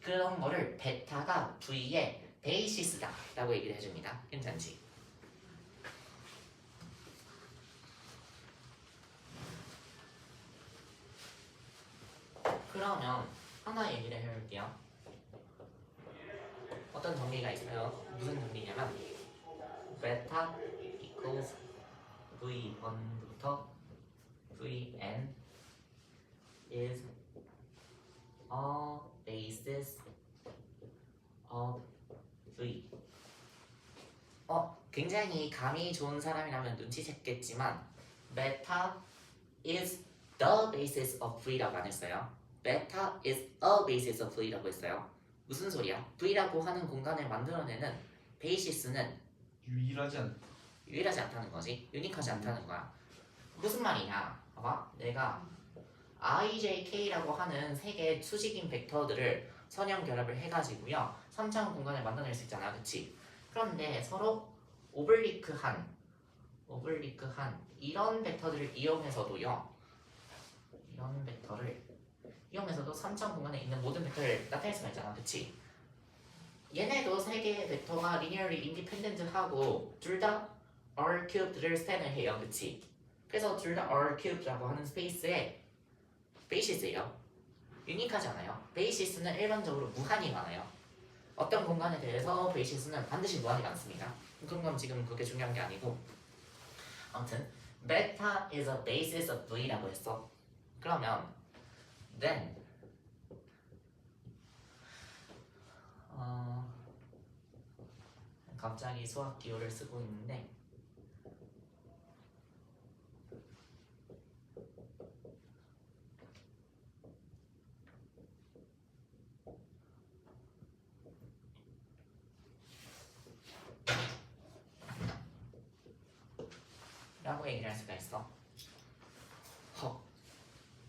그런 거를 베타가 V의 베이시스다 라고 얘기를 해줍니다. 괜찮지? 그러면 하나 얘기를 해볼게요. 어떤 정리가 있어요? 무슨 정리냐면 베타 equals V1부터 Vn is a basis of V. 굉장히 감이 좋은 사람이라면 눈치챘겠지만 베타 is the basis of V라고 안 했어요. 베타 is a basis of V라고 했어요. 무슨 소리야? V라고 하는 공간을 만들어내는 베이시스는 유일하지 않다는 거지. 유니크하지 않다는 거야. 무슨 말이냐? 봐봐. 내가 I, J, K라고 하는 세 개의 수직인 벡터들을 선형 결합을 해가지고요 3차원 공간을 만들어낼 수 있잖아, 그치? 그런데 서로 오블리크한 이런 벡터들을 이용해서도요 이런 벡터를 이용해서도 3차원 공간에 있는 모든 벡터를 나타낼 수가 있잖아, 그치? 얘네도 세 개의 벡터가 linearly independent하고 둘 다 R3를 스팬을 해요, 그치? 그래서 둘 다 R3라고 하는 스페이스에 베이시스예요. 유니크하지 않아요. 베이시스는 일반적으로 무한히 많아요. 어떤 공간에 대해서 베이시스는 반드시 무한히 많습니다. 그런 건 지금 그렇게 중요한 게 아니고 아무튼 beta is a basis of V라고 했어. 그러면 then 갑자기 수학 기호를 쓰고 있는데 라고 얘기를 할 수가 있어.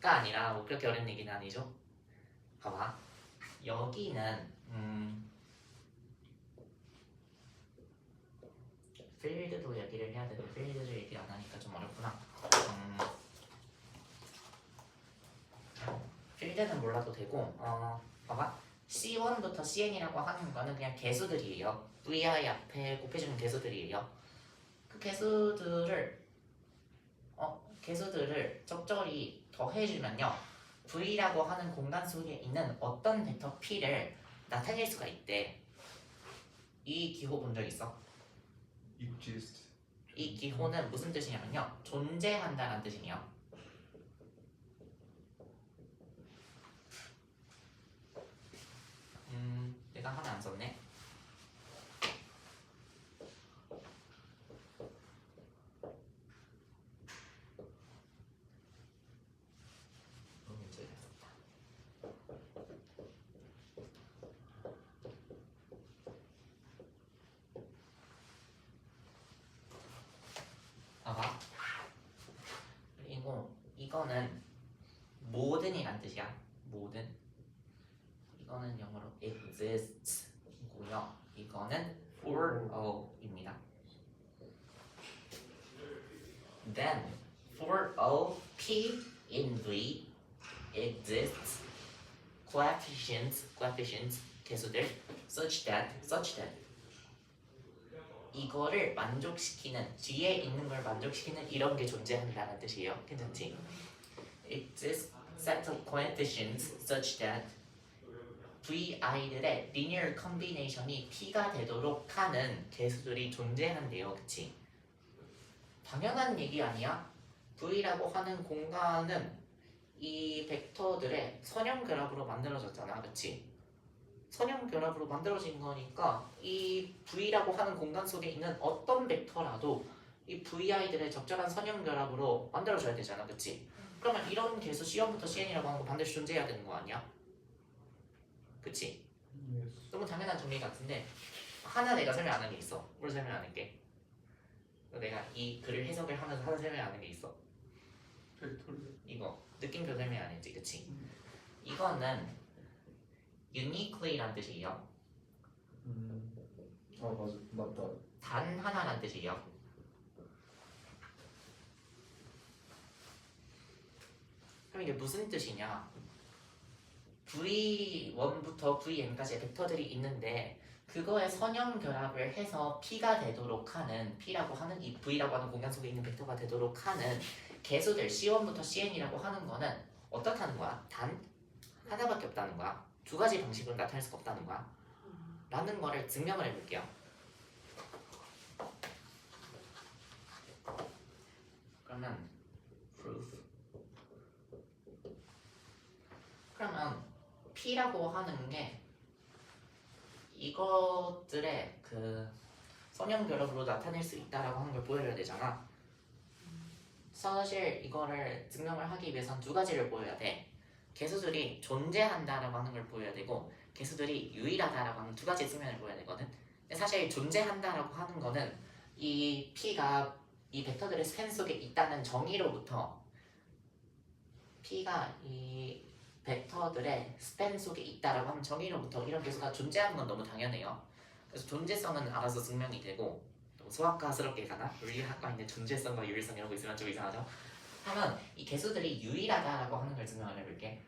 가 아니라 뭐 그렇게 어려운 얘기는 아니죠. 봐봐. 여기는 필드도 얘기를 해야 되고 필드를 얘기 안 하니까 좀 어렵구나. 필드는 몰라도 되고 봐봐. C1부터 CN이라고 하는 거는 그냥 개수들이에요. VI 앞에 곱해주는 개수들이에요. 그 개수들을 적절히 더해주면요 V라고 하는 공간 속에 있는 어떤 벡터 P를 나타낼 수가 있대. 이 기호 본 적 있어? exist. 이 기호는 무슨 뜻이냐면요 존재한다는 뜻이에요. 내가 하나 안 썼네. 문제를 모든이란 뜻이야. 모든. 이거는 영어로 exists이고요. 이거는 for all입니다. Then for all p in V exists coefficients 개수들 such that 이거를 만족시키는 뒤에 있는 걸 만족시키는 이런 게 존재한다는 뜻이에요. 괜찮지? Exists set of coefficients such that VI들의 linear combination이 P가 되도록 하는 개수들이 존재한대요. 그치? 당연한 얘기 아니야? V라고 하는 공간은 이 벡터들의 선형 결합으로 만들어졌잖아. 그치? 선형 결합으로 만들어진 거니까 이 V라고 하는 공간 속에 있는 어떤 벡터라도 이 VI들의 적절한 선형 결합으로 만들어져야 되잖아. 그치? 그러면 이런 개수 C원부터 Cn이라고 하는 거 반드시 존재해야 되는 거 아니야? 그치? Yes. 너무 당연한 정리 같은데 하나 내가 설명하는 게 있어. 뭘 설명하는 게? 내가 이 글을 해석을 하면서 하나 설명하는 게 있어. 팩토리얼. 이거 느낌표 설명 안 했지, 그치? 이거는 uniquely란 뜻이에요. 아 맞아. 맞다. 단 하나란 뜻이에요. 그럼 이게 무슨 뜻이냐? V1부터 Vn까지의 벡터들이 있는데 그거에 선형 결합을 해서 P가 되도록 하는 P라고 하는 이 V라고 하는 공간 속에 있는 벡터가 되도록 하는 개수들 C1부터 Cn이라고 하는 거는 어떻다는 거야? 단 하나밖에 없다는 거야. 두 가지 방식으로 나타낼 수가 없다는 거야. 라는 거를 증명을 해볼게요. 그러면 proof. 그러면 P라고 하는 게 이것들의 그 선형 결합으로 나타낼 수 있다라고 하는 걸 보여줘야 되잖아. 사실 이거를 증명을 하기 위해선 두 가지를 보여야 돼. 개수들이 존재한다라고 하는 걸 보여야 되고 개수들이 유일하다라고 하는 두 가지 측면을 보여야 되거든. 근데 사실 존재한다라고 하는 거는 이 P가 이 벡터들의 스팬 속에 있다는 정의로부터 P가 이 벡터들의 스팬 속에 있다라고 하는 정의로부터 이런 개수가 존재하는 건 너무 당연해요. 그래서 존재성은 알아서 증명이 되고 너무 수학과스럽게 가나? 물리학과인데 존재성과 유일성 이런 거 있으면 좀 이상하죠? 하면 이 개수들이 유일하다라고 하는 걸 증명을 해볼게.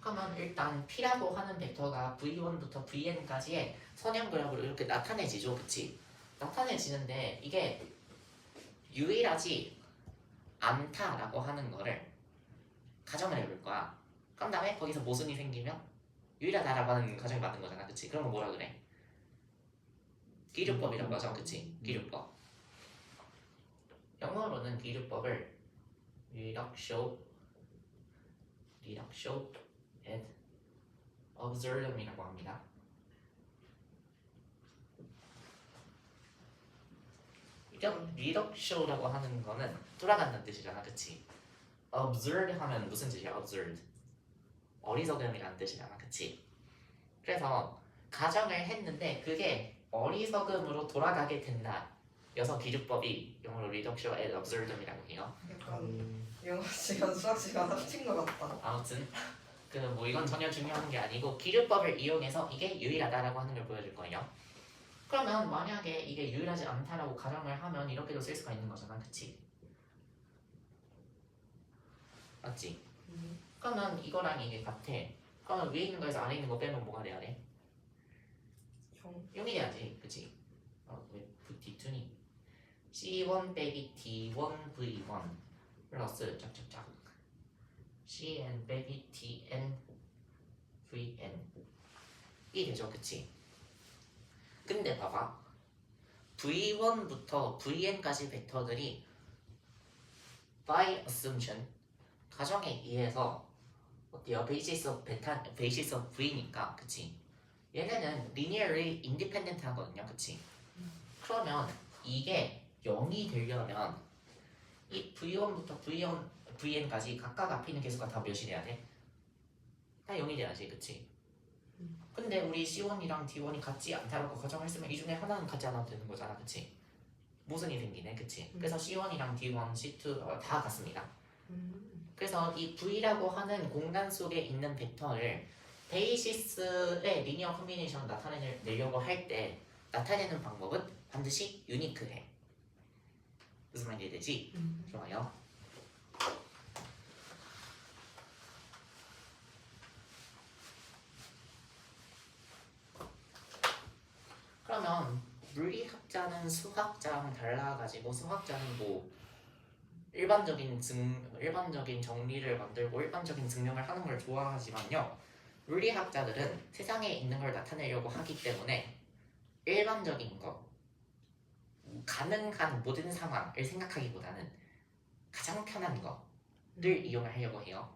그러면 일단 P라고 하는 벡터가 V1부터 Vn까지의 선형 그래프로 이렇게 나타내지죠, 그치? 나타내지는데 이게 유일하지 않다라고 하는 거를 가정을 해볼 거야. 그럼 다음에 거기서 모순이 생기면 유일하다라고 하는 가정이 맞는 거잖아, 그치? 그런 거 뭐라 그래? 기류법이라고 하죠, 그치? 기류법. 영어로는 기류법을 reduction and absurdum이라고 합니다. reduction이라고 하는 거는 돌아간다는 뜻이잖아, 그치? absurd 하면 무슨 뜻이야? absurd 어리석음이라는 뜻이잖아, 그치? 그래서 가정을 했는데 그게 어리석음으로 돌아가게 된다. 여서 기류법이 영어로 reduction and absurdum이라고 해요. 약간 영어 시간, 수학 시간 합친 것 같다. 아무튼 그 뭐 이건 전혀 중요한 게 아니고 기류법을 이용해서 이게 유일하다라고 하는 걸 보여줄 거예요. 그러면 만약에 이게 유일하지 않다라고 가정을 하면 이렇게도 쓸 수가 있는 거잖아, 그치? 맞지? 그러면 이거랑 이게 같아. 그러면 위에 있는 거에서 아래 있는 거 빼면 뭐가 돼야 돼? 0이 돼야지, 그치? 왜 D2니? C1 빼기 T1 V1 플러스 짝짝짝 Cn 빼기 Tn Vn 이 되죠, 그치? 근데 봐봐 V1부터 Vn까지 벡터들이 by assumption 가정에 의해서 어때요? basis of V니까, 그치? 얘네는 linearly independent 하거든요, 그치? 그러면 이게 0이 되려면 이 V1부터 Vn까지 각각 앞에 있는 개수가 다 몇이 돼야 돼? 다 0이 돼야지, 그치? 근데 우리 C1이랑 D1이 같지 않다라고 가정했으면 이 중에 하나는 같지 않아도 되는 거잖아, 그치? 모순이 생기네, 그치? 그래서 C1이랑 D1, C2 다 같습니다. 그래서 이 V라고 하는 공간 속에 있는 벡터를 베이시스의 리니어 컨비네이션을 나타내려고 할 때 나타내는 방법은 반드시 유니크해. 무슨 말인지 되지? 좋아요. 그러면 물리학자는 수학자랑 달라가지고 수학자는 뭐 일반적인 정리를 만들고 일반적인 증명을 하는 걸 좋아하지만요. 물리학자들은 세상에 있는 걸 나타내려고 하기 때문에 일반적인 거, 가능한 모든 상황을 생각하기보다는 가장 편한 거를 이용을 하려고 해요.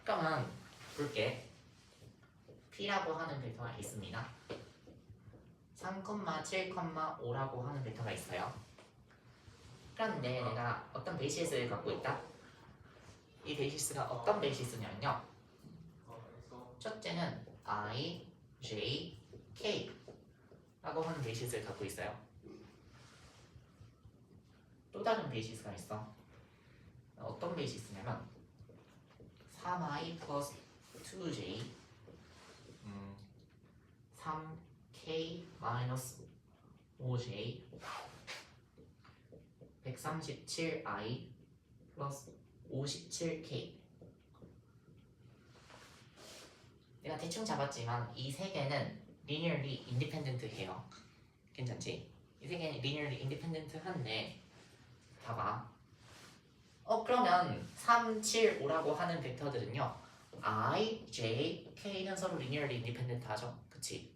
그러면 볼게. P라고 하는 벡터가 있습니다. 3,7,5라고 하는 벡터가 있어요. 그런데 내가 어떤 베이시스를 갖고 있다? 이 베이시스가 어떤 베이시스냐면요. 첫째는 I, J, K 라고 하는 베이시스를 갖고 있어요. 또 다른 베이시스가 있어. 어떤 베이시스냐면 3i 플러스 2j 3k 마이너스 5j 137i 플러스 57k. 내가 대충 잡았지만 이 세 개는 linearly independent 해요. 괜찮지? 이 세 개는 linearly independent 한데 봐봐. 그러면 3, 7, 5라고 하는 벡터들은요 I, J, K는 서로 linearly independent 하죠. 그치?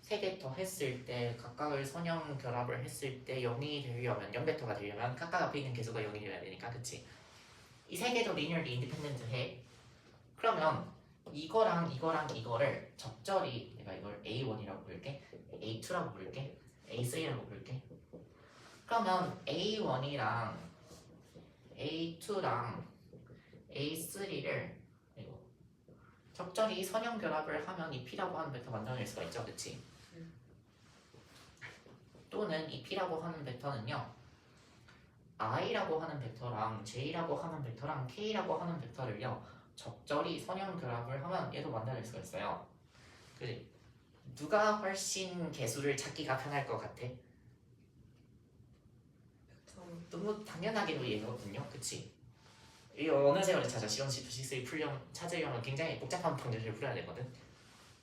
세 개 더 했을 때 각각을 선형 결합을 했을 때 0이 되려면 0벡터가 되려면 각각 앞에 있는 개수가 0이 되어야 되니까 그치? 이 세 개도 linearly independent 해. 그러면 이거랑 이거를 적절히 내가 이걸 A1이라고 부를게, A2라고 부를게, A3라고 부를게. 그러면 A1이랑 A2랑 A3를 적절히 선형 결합을 하면 이 P라고 하는 벡터 만들어낼 수가 있죠, 그치? 또는 이 P라고 하는 벡터는요 I라고 하는 벡터랑 J라고 하는 벡터랑 K라고 하는 벡터를요 적절히 선형 결합을 하면 얘도 만들어낼 수가 있어요. 그치? 누가 훨씬 개수를 찾기가 편할 것 같아? 너무 당연하게도 얘거든요, 그치? 이 어느 세월에 찾아 C1, C2, C3 찾으려면 굉장히 복잡한 방정식을 풀어야 되거든.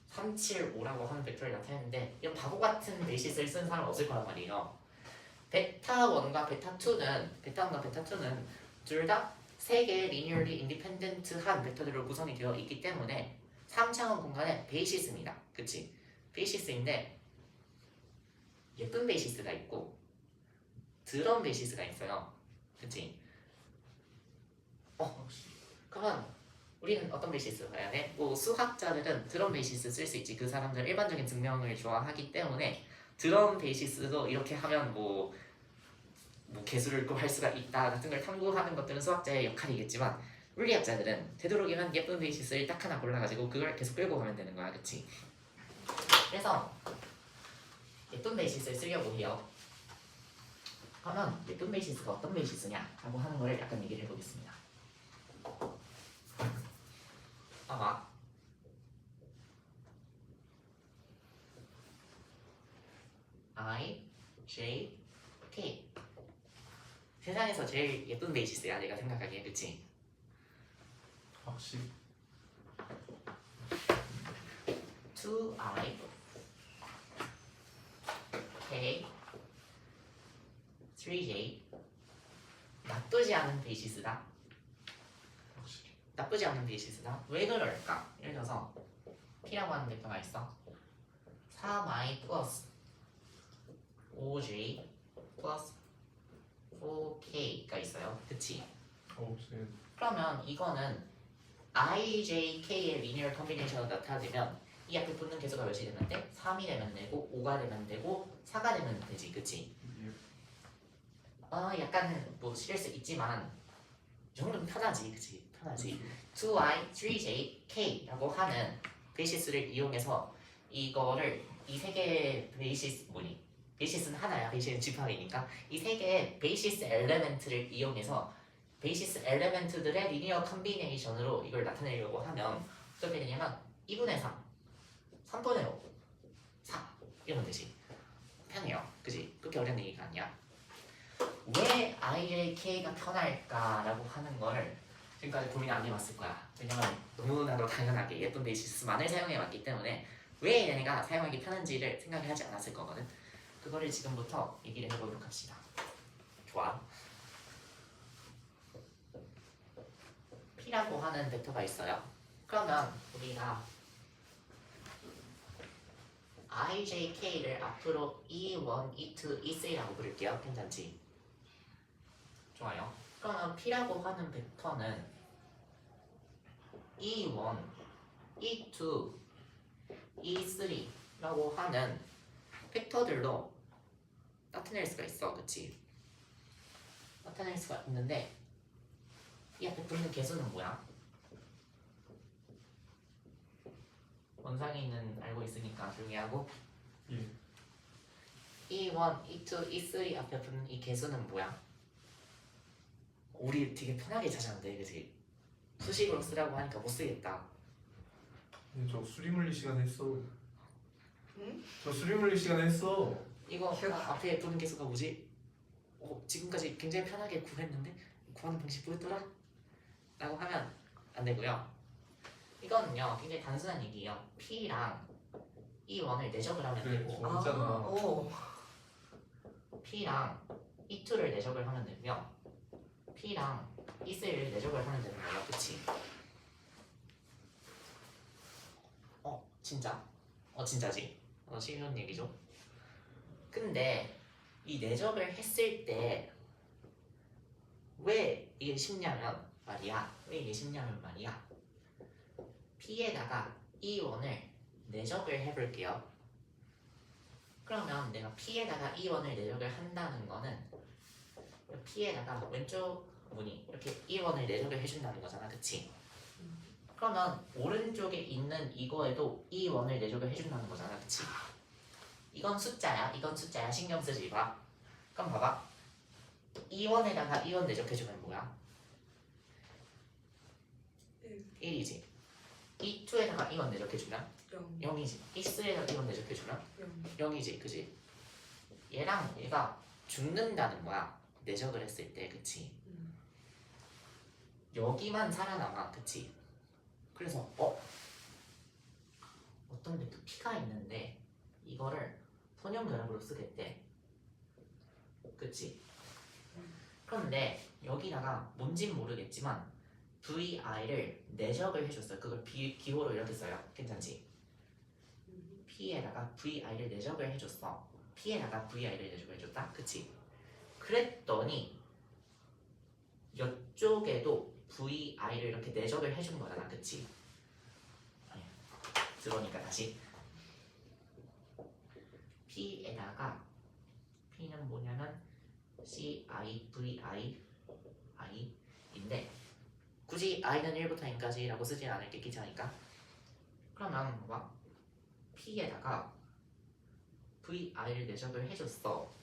3, 7, 5라고 하는 벡터를 나타내는데 이런 바보 같은 베이시스를 쓰는 사람 없을 거란 말이에요. 베타1과 베타2는 둘 다 세 개의 linearly independent한 벡터들로 구성이 되어 있기 때문에 3차원 공간의 베이시스입니다. 그치? 베이시스인데 예쁜 베이시스가 있고 드럼 베이시스가 있어요. 그치? 그러면 우리는 어떤 베이시스 봐야 돼? 뭐 수학자들은 드럼 베이시스 쓸 수 있지. 그 사람들 일반적인 증명을 좋아하기 때문에 드럼 베이시스도 이렇게 하면 뭐 개수를 구할 수가 있다 같은 걸 탐구하는 것들은 수학자의 역할이겠지만 물리학자들은 되도록이면 예쁜 베이시스를 딱 하나 골라가지고 그걸 계속 끌고 가면 되는 거야, 그치? 그래서 예쁜 베이시스를 쓰려고 해요. 그러면 예쁜 베이시스가 어떤 베이시스냐 라고 하는 거를 약간 얘기를 해보겠습니다. 봐봐. I, J, K 세상에서 제일 예쁜 베이시스야 내가 생각하기에, 그치? 확실히 2I, K, 3J 나쁘지 않은 베이시스다. 확실히 나쁘지 않은 베이시스다. 왜 그럴까? 예를 들어서 P라고 하는 벡터가 있어. 3I 플러스 5J 플러스 4K가 있어요. 그치? 세 그러면 이거는 IJK의 리니어 컨비네이션으로 나타내면 이 앞에 붙는 개수가 몇이 되면 돼? 3이 되면 되고 5가 되면 되고 4가 되면 되지, 그치? 약간 뭐 싫을 수 있지만 이 정도는 편하지, 그치? 편하지. 2i, 3j, k라고 하는 베이시스를 이용해서 이거를 이 세 개의 베이시스 베이시스는 하나야. 베이시스는 집합이니까 이 세 개의 베이시스 엘레멘트를 이용해서 베이시스 엘레멘트들의 리니어 컨비네이션으로 이걸 나타내려고 하면 어떻게 되냐면 2분의 3, 3분의 5, 4 이러면 되지. 편해요. 그지? 그렇게 어려운 얘기가 아니야. 왜 IJK가 편할까라고 하는 걸 지금까지 고민 안 해봤을 거야. 왜냐면 너무나도 당연하게 예쁜 베이시스만을 사용해왔기 때문에 왜 얘네가 사용하기 편한지를 생각을 하지 않았을 거거든. 그거를 지금부터 얘기를 해보도록 합시다. 좋아. P라고 하는 벡터가 있어요. 그러면 우리가 IJK를 앞으로 E1, E2, E3라고 부를게요. 괜찮지? 좋아요. 그러면 P라고 하는 벡터는 E1, E2, E3라고 하는 벡터들로 나타낼 수가 있어. 그치? 나타낼 수가 있는데 이 앞에 붙는 개수는 뭐야? 원상이는 알고 있으니까 조용히 하고 예. E1, E2, E3 앞에 붙는 이 개수는 뭐야? 우리 되게 편하게 찾았는데 그치? 수식으로 쓰라고 하니까 못 쓰겠다. 저 수리물리 시간 했어. 응? 저 수리물리 시간 했어. 이거 앞에 붙는 개수가 뭐지? 지금까지 굉장히 편하게 구했는데 구하는 방식 뭐였더라? 라고 하면 안 되고요. 이거는요 굉장히 단순한 얘기예요. P랑 E1을 내적을 하면 그래, 되고 저 있잖아. 오. P랑 E2를 내적을 하면 되고요. P랑 E3를 내적을 하면 되는 거예요. 그치? 진짜? 진짜지? 쉬운 얘기죠? 근데 이 내적을 했을 때 왜 이게 쉽냐면 말이야. 왜 이게 쉽냐면 말이야. P에다가 E1을 내적을 해볼게요. 그러면 내가 P에다가 E1을 내적을 한다는 거는 P에다가 왼쪽 문이 이렇게 E1을 내적을 해준다는 거잖아. 그치? 그러면 오른쪽에 있는 이거에도 E1을 내적을 해준다는 거잖아. 그치? 이건 숫자야. 이건 숫자야. 신경 쓰지 마. 그럼 봐봐. E1에다가 E1 내적해주면 뭐야? 1이지. E2에다가 E1 내적해주면 0. 0이지. E3에다가 E1 내적해주면 0. 0이지. 그지? 얘랑 얘가 죽는다는 거야. 내적을 했을 때. 그치? 여기만 살아남아. 그치? 그래서 어떤 벡터 P가 있는데 이거를 선형결합으로 쓰겠대. 그치? 그런데 여기다가 뭔진 모르겠지만 VI를 내적을 해줬어요. 그걸 기호로 이렇게 써요. 괜찮지? P에다가 VI를 내적을 해줬어. P에다가 VI를 내적을 해줬다. 그치? 그랬더니 이쪽에도 VI를 이렇게 내적을 해준 거잖아. 그치? 들어오니까 다시 P에다가 P는 뭐냐면 CI, VI, I인데 굳이 I는 1부터 N까지라고 쓰진 않을게. 귀찮으니까. 그러면 봐봐. P에다가 VI를 내적을 해줬어.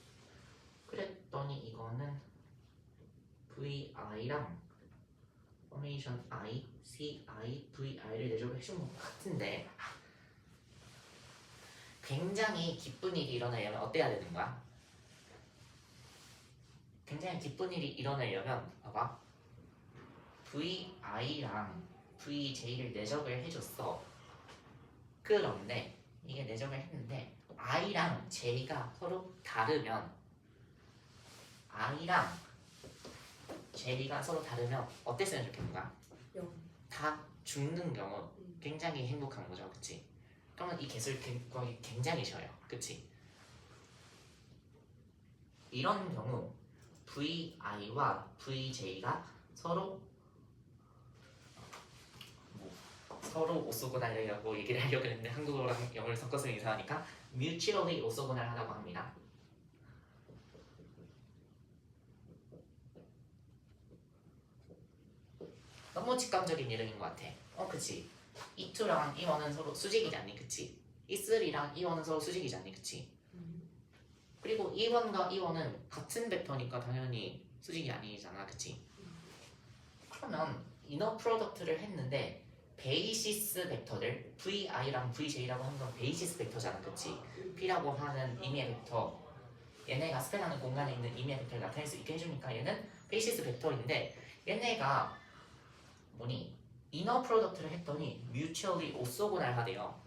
그랬더니 이거는 VI랑 포메이션 I, CI, VI를 내적을 해준 것 같은데 굉장히 기쁜 일이 일어나려면 어때야 되는 거야? 굉장히 기쁜 일이 일어나려면 봐봐. VI랑 VJ를 내적을 해줬어. 그런데 이게 내적을 했는데 I랑 J가 서로 다르면 I랑 J가 서로 다르면 어땠으면 좋겠는 거야? 0. 다 죽는 경우 굉장히 행복한 거죠. 그치? 그러면 이 개수를 구하기 굉장히 쉬워요. 그치? 이런 경우 VI와 VJ가 서로 서로 오소고날이라고 얘기를 하려고 했는데 한국어랑 영어를 섞어서 이상하니까 mutually 오소고날하다고 합니다. 너무 직감적인 이름인 것 같아. 그치? E2랑 E1은 서로 수직이지 않니? 그치? E3랑 E1은 서로 수직이지 않니? 그치? 그리고 E1과 E1은 같은 벡터니까 당연히 수직이 아니잖아, 그치? 그러면 이너 프로덕트를 했는데 베이시스 벡터들 VI랑 VJ라고 하는 건 베이시스 벡터잖아, 그치? P라고 하는 임의의 벡터 얘네가 스팬하는 공간에 있는 임의의 벡터를 나타낼 수 있게 해주니까 얘는 베이시스 벡터인데 얘네가 뭐니? 이너 프로덕트를 했더니 뮤추얼리 오소고날하대요.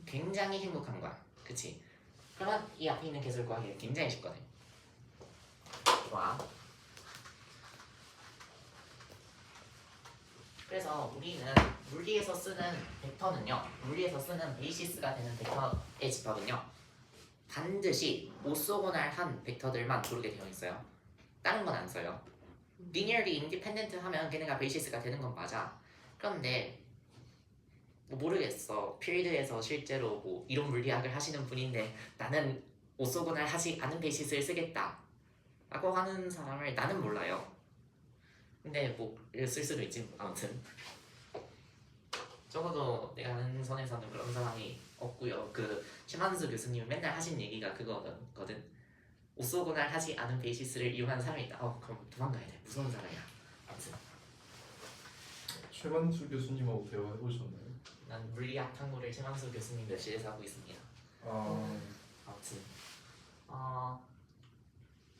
굉장히 행복한 거야, 그치? 그러면 이 앞에 있는 개수를 구하기 굉장히 쉽거든. 좋아. 그래서 우리는 물리에서 쓰는 벡터는요, 물리에서 쓰는 베이시스가 되는 벡터의 집합은요, 반드시 오소고날한 벡터들만 고르게 되어 있어요. 다른 건 안 써요. linearly independent 하면 걔네가 베이시스가 되는 건 맞아. 그런데 뭐 모르겠어. 필드에서 실제로 뭐 이론 물리학을 하시는 분인데 나는 오소고날 하지 않은 베이시스를 쓰겠다 라고 하는 사람을 나는 몰라요. 근데 뭐 쓸 수도 있지. 아무튼 적어도 내가 아는 선에서는 그런 사람이 없고요. 그 최만수 교수님이 맨날 하신 얘기가 그거거든. 오소고날 하지 않은 베이시스를 이용하는 사람이 있다. 그럼 도망가야 돼. 무서운 사람이야. 아무튼 최만수 교수님하고 대화해 보셨나요? 난 물리학 탐구를 최만수 교수님 몇실에서 하고 있습니다. 아무튼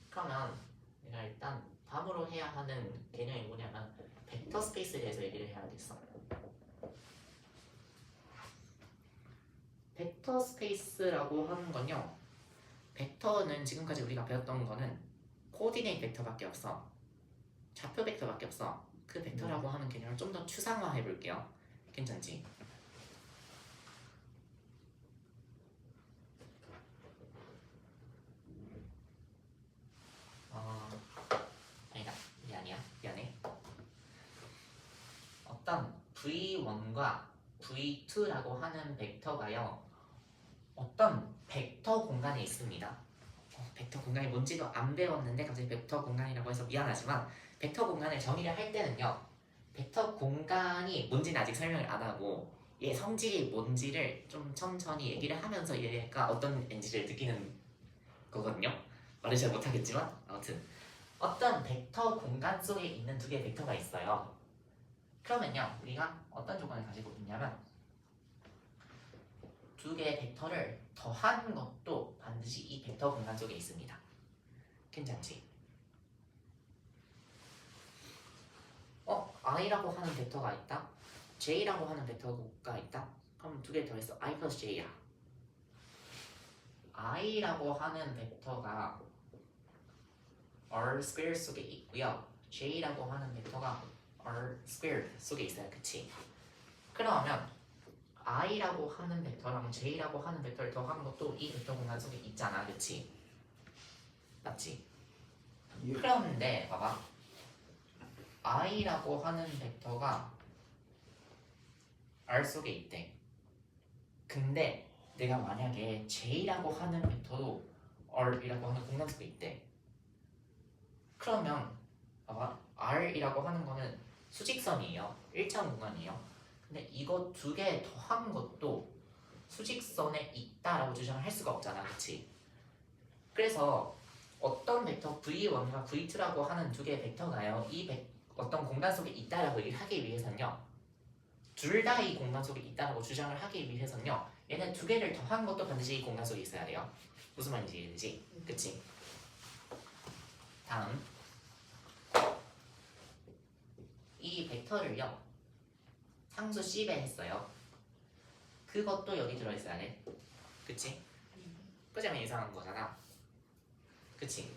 그러면 내가 일단 다음으로 해야 하는 개념이 뭐냐면 벡터 스페이스에 대해서 얘기를 해야겠어. 벡터 스페이스라고 하는 건요, 벡터는 지금까지 우리가 배웠던 거는 코디네이트 벡터밖에 없어. 좌표 벡터밖에 없어. 그 벡터라고 하는 개념을 좀 더 추상화해 볼게요. 괜찮지? 아니다. 이게 아니야. 미안해. 어떤 V1과 V2라고 하는 벡터가요, 어떤 벡터 공간에 있습니다. 벡터 공간이 뭔지도 안 배웠는데 갑자기 벡터 공간이라고 해서 미안하지만 벡터 공간을 정의를 할 때는요, 벡터 공간이 뭔지는 아직 설명을 안 하고 얘 성질이 뭔지를 좀 천천히 얘기를 하면서 얘가 어떤 엔지를 느끼는 거거든요. 말을 잘 못하겠지만 아무튼 어떤 벡터 공간 속에 있는 두 개의 벡터가 있어요. 그러면요, 우리가 어떤 조건을 가지고 있냐면 두 개의 벡터를 더한 것도 반드시 이 벡터 공간 속에 있습니다. 괜찮지? i라고 하는 벡터가 있다? j라고 하는 벡터가 있다? 그럼 두 개 더했어. i 플러스 j야. i라고 하는 벡터가 r 스퀘어 속에 있고요. j라고 하는 벡터가 r 스퀘어 속에 있어요. 그치? 그러면 i라고 하는 벡터랑 j라고 하는 벡터를 더한 것도 이 벡터 공간 속에 있잖아. 그치? 맞지? 그런데 봐봐. i라고 하는 벡터가 r 속에 있대. 근데 내가 만약에 j라고 하는 벡터도 r이라고 하는 공간 속에 있대. 그러면 봐봐. r이라고 하는 거는 수직선이에요. 일차원 공간이에요. 근데 이거 두 개 더한 것도 수직선에 있다라고 주장을 할 수가 없잖아. 그치? 그래서 어떤 벡터 v1과 v2라고 하는 두 개의 벡터가요, 어떤 공간 속에 있다라고 얘기를 하기 위해서는요, 둘 다 이 공간 속에 있다라고 주장을 하기 위해서는요, 얘는 두 개를 더한 것도 반드시 이 공간 속에 있어야 돼요. 무슨 말인지 이해되지? 그치? 다음, 이 벡터를요 상수 C배 했어요. 그것도 여기 들어있어야 돼. 그치? 그러면 이상한 거잖아. 그치?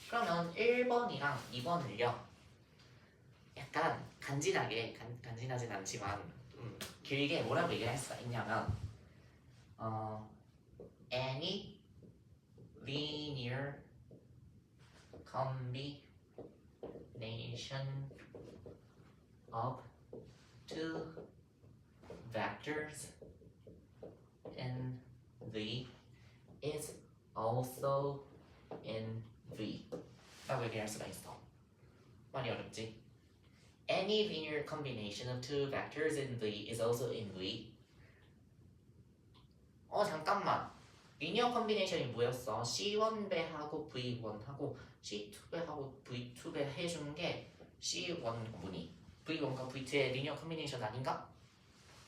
그러면 1번이랑 2번을요 약간 간지나게, 간지나진 않지만 길게 뭐라고 얘기를 할 수가 있냐면 any linear combination of two vectors in V is also in V 라고 얘기할 수가 있어. 많이 어렵지? Any linear combination of two vectors in V is also in V. 잠깐만. 리니어 컨비네이션이 뭐였어? C1배하고 V1하고 C2배하고 V2배 해주는 게 C1 구분이 V1과 V2의 리니어 컨비네이션 아닌가?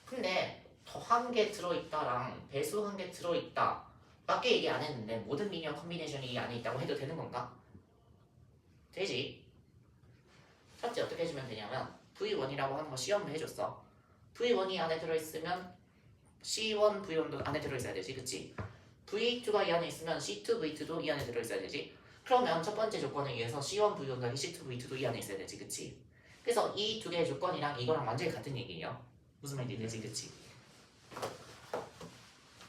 근데 더한 개 들어있다랑 배수한 개 들어있다 밖에 얘기 안 했는데 모든 리니어 컨비네이션이 이 안에 있다고 해도 되는 건가? 되지. 첫째 어떻게 해주면 되냐면 V1이라고 하는 거 시험을 해줬어. V1이 안에 들어있으면 C1, V1도 안에 들어있어야 되지, 그치? V2가 이 안에 있으면 C2, V2도 이 안에 들어있어야 되지. 그러면 첫 번째 조건에 의해서 C1, V1 더하기 C2, V2도 이 안에 있어야 되지, 그치? 그래서 이 두 개의 조건이랑 이거랑 완전히 같은 얘기예요. 무슨 말인지 되지, 그치?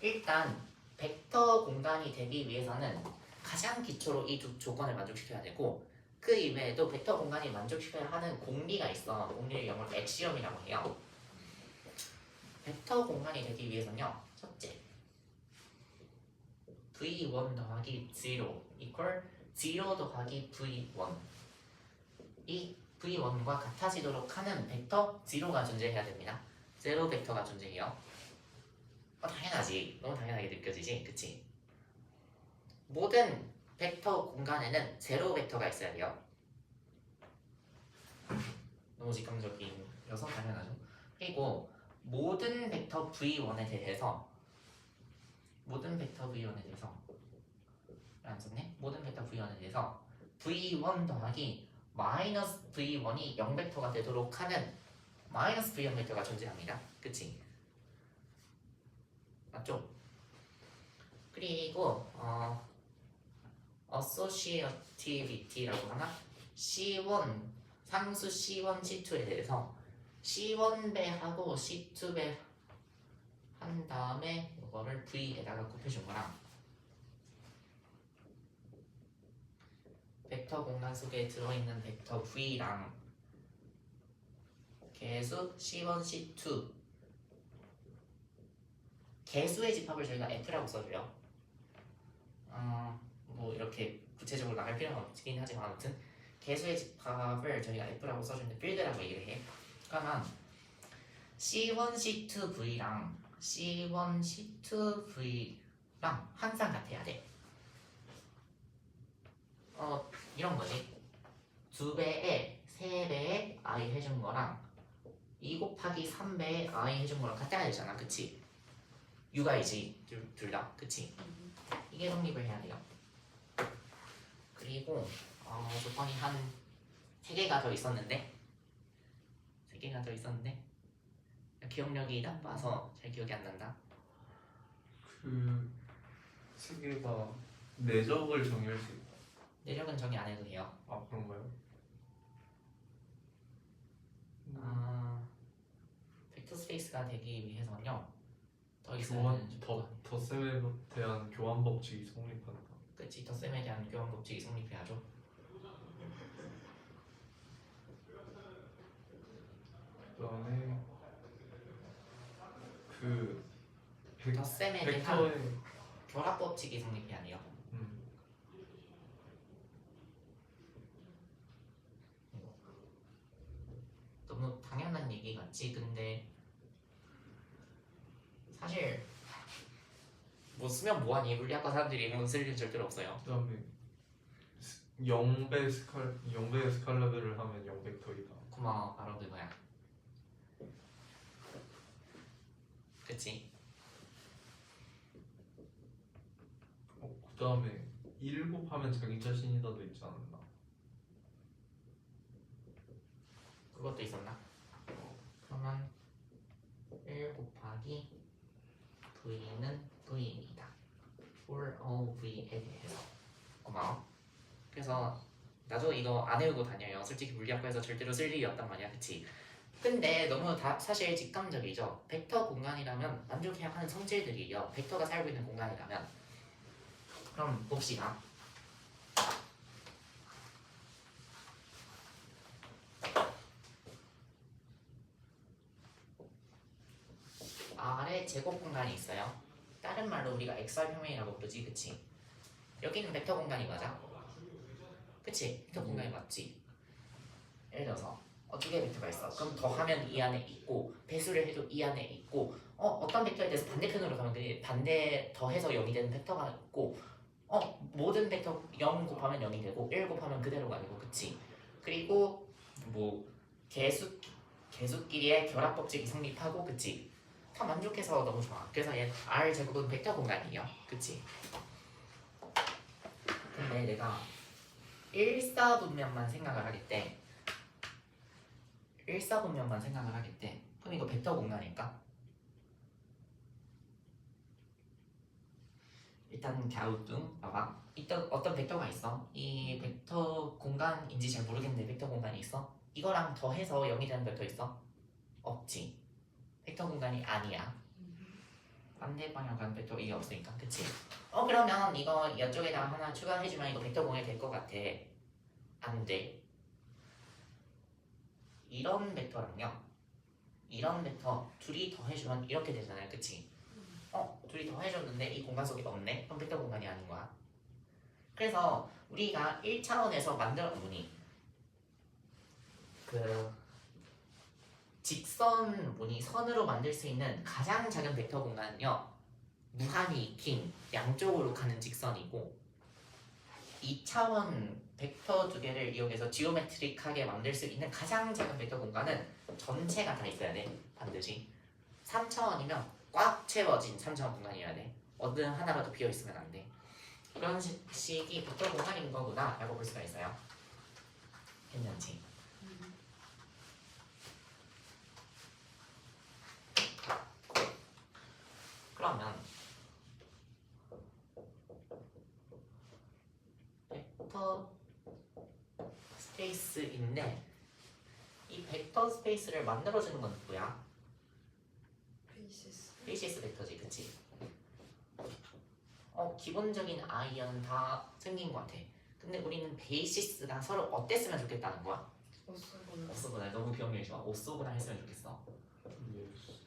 일단 벡터 공간이 되기 위해서는 가장 기초로 이 두 조건을 만족시켜야 되고 그 이외에도 벡터 공간이 만족시켜야 하는 공리가 있어. 공리를 영어로 액시엄이라고 해요. 벡터 공간이 되기 위해서는요. 첫째, V1 더하기 0 equal 0 더하기 V1 이 V1과 같아지도록 하는 벡터 0가 존재해야 됩니다. 0 벡터가 존재해요. 당연하지. 너무 당연하게 느껴지지? 그치? 모든 벡터 공간에는 0 벡터가 있어야 돼요. 너무 직감적이어서 당연하죠. 그리고 모든 벡터 V1에 대해서 모든 벡터 V1에 대해서 안 썼네? 모든 벡터 V1에 대해서 V1 더하기 마이너스 V1이 0벡터가 되도록 하는 마이너스 V1 벡터가 존재합니다. 그치? 맞죠? 그리고 associativity라고 하나? C1 상수 C1, C2에 대해서 C1배하고 C2배 한 다음에 이거를 V에다가 곱해준 거랑 벡터 공간 속에 들어있는 벡터 V랑 개수 C1, C2 개수의 집합을 저희가 F라고 써줘요. 뭐 이렇게 구체적으로 나갈 필요는 없긴 하지만 아무튼 개수의 집합을 저희가 F라고 써주는데 필드라고 얘기를 해. 그러면 C1, C2V랑 C1, C2V랑 항상 같아야 돼. 이런 거지. 2배에 3배에 I 해준 거랑 2 곱하기 3배에 I 해준 거랑 같아야 되잖아. 그치? U가이지. 둘 다. 그치? 이게 성립을 해야 돼요. 그리고 조건이 한 3개가 더 있었는데 기억력이 나빠서 잘 기억이 안 난다. 그 세 개가 내적을 정의할 수 있다. 내력은 정의 안 해도 돼요. 아 그런가요? 벡터 스페이스가 되기 위해서는요. 더 있어야 교환 되는 조건. 덧셈에 대한 교환 법칙이 성립한다. 그치? 덧셈에 대한 교환 법칙이 성립해야죠. 그다음에 그 덧셈에 대한 벡터의 결합 법칙이 성립해야 돼요. 너무 당연한 얘기 같지? 근데 사실 뭐 쓰면 뭐하니? 물리학과 사람들이 이런 거 쓸 일은 절대로 없어요. 그다음에 0배 스칼라별을 하면 0벡터이다. 고마워. 바로 그거야. 그치? 그다음에 1 곱하면 자기 자신이다도 있지 않았나? 그것도 있었나? 그러면 1 곱하기 V는 V입니다. for all V에 대해서. 고마워. 그래서 나도 이거 안 외우고 다녀요. 솔직히 물리학과에서 절대로 쓸 일이 없단 말이야. 그치? 근데 너무 사실 직감적이죠. 벡터 공간이라면 만족해야 하는 성질들이에요. 벡터가 살고 있는 공간이라면. 그럼 봅시다. R의 제곱 공간이 있어요. 다른 말로 우리가 XR 평면이라고 부르지, 그치? 여기는 벡터 공간이 맞아? 그치? 벡터 공간이 맞지? 예를 들어서 두 개의 벡터가 있어. 그럼 더하면 이 안에 있고 배수를 해도 이 안에 있고 어떤 벡터에 대해서 반대편으로 가면 그 반대 더해서 0이 되는 벡터가 있고 모든 벡터 0 곱하면 0이 되고 1 곱하면 그대로가 아니고 그치? 그리고 뭐 개수끼리의 결합 법칙이 성립하고 그치? 다 만족해서 너무 좋아. 그래서 얘 R 제곱은 벡터 공간이에요. 그치? 근데 내가 일사분면만 생각을 하겠대. 일사분면만 생각을 하겠대. 그럼 이거 벡터 공간일까? 일단 갸우뚱 봐봐. 일단 어떤 벡터가 있어. 이 벡터 공간인지 잘 모르겠는데 벡터 공간이 있어. 이거랑 더해서 0이 되는 벡터 있어? 없지. 벡터 공간이 아니야. 반대 방향 가는 벡터 이게 없으니까 그치? 그러면 이거 이쪽에다가 하나 추가해주면 이거 벡터 공간이 될 것 같아. 안 돼. 이런 벡터랑요. 이런 벡터 둘이 더해주면 이렇게 되잖아요. 그치? 둘이 더해줬는데 이 공간 속에 없네? 그럼 벡터 공간이 아닌 거야. 그래서 우리가 1차원에서 만들어보니 그 직선 뭐니 선으로 만들 수 있는 가장 작은 벡터 공간은요. 무한히 긴 양쪽으로 가는 직선이고 2차원 벡터 두 개를 이용해서 지오메트릭하게 만들 수 있는 가장 작은 벡터 공간은 전체가 다 있어야 돼. 반드시 3차원이면 꽉 채워진 3차원 공간이어야 돼. 어느 하나라도 비어있으면 안 돼. 그런 식이 벡터 공간인 거구나 라고 볼 수가 있어요. 괜찮지? 그러면 벡터 스페이스인데 이 벡터 스페이스를 만들어주는 건 누구야? 베이시스. 베이시스 벡터지, 그치? 기본적인 아이언은 다 생긴 것 같아. 근데 우리는 베이시스가 서로 어땠으면 좋겠다는 거야? 오소고나. 오소고날 너무 기억력이 좋아. 오소고날 했으면 좋겠어. 예스.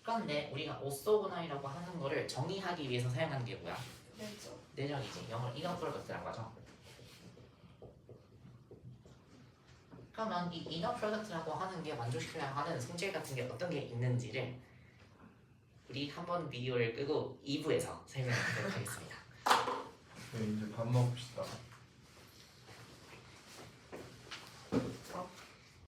그런데 우리가 오소고날이라고 하는 거를 정의하기 위해서 사용하는 게 뭐야? 네죠. 내정이지. 영어로 이너 프로덕트라고 하죠. 그러면 이 이너 프로덕트라고 하는 게 만족시켜야 하는 성질 같은 게 어떤 게 있는지를 우리 한번 비디오를 끄고 2부에서 설명해 보도록 하겠습니다. 네, 이제 밥 먹읍시다.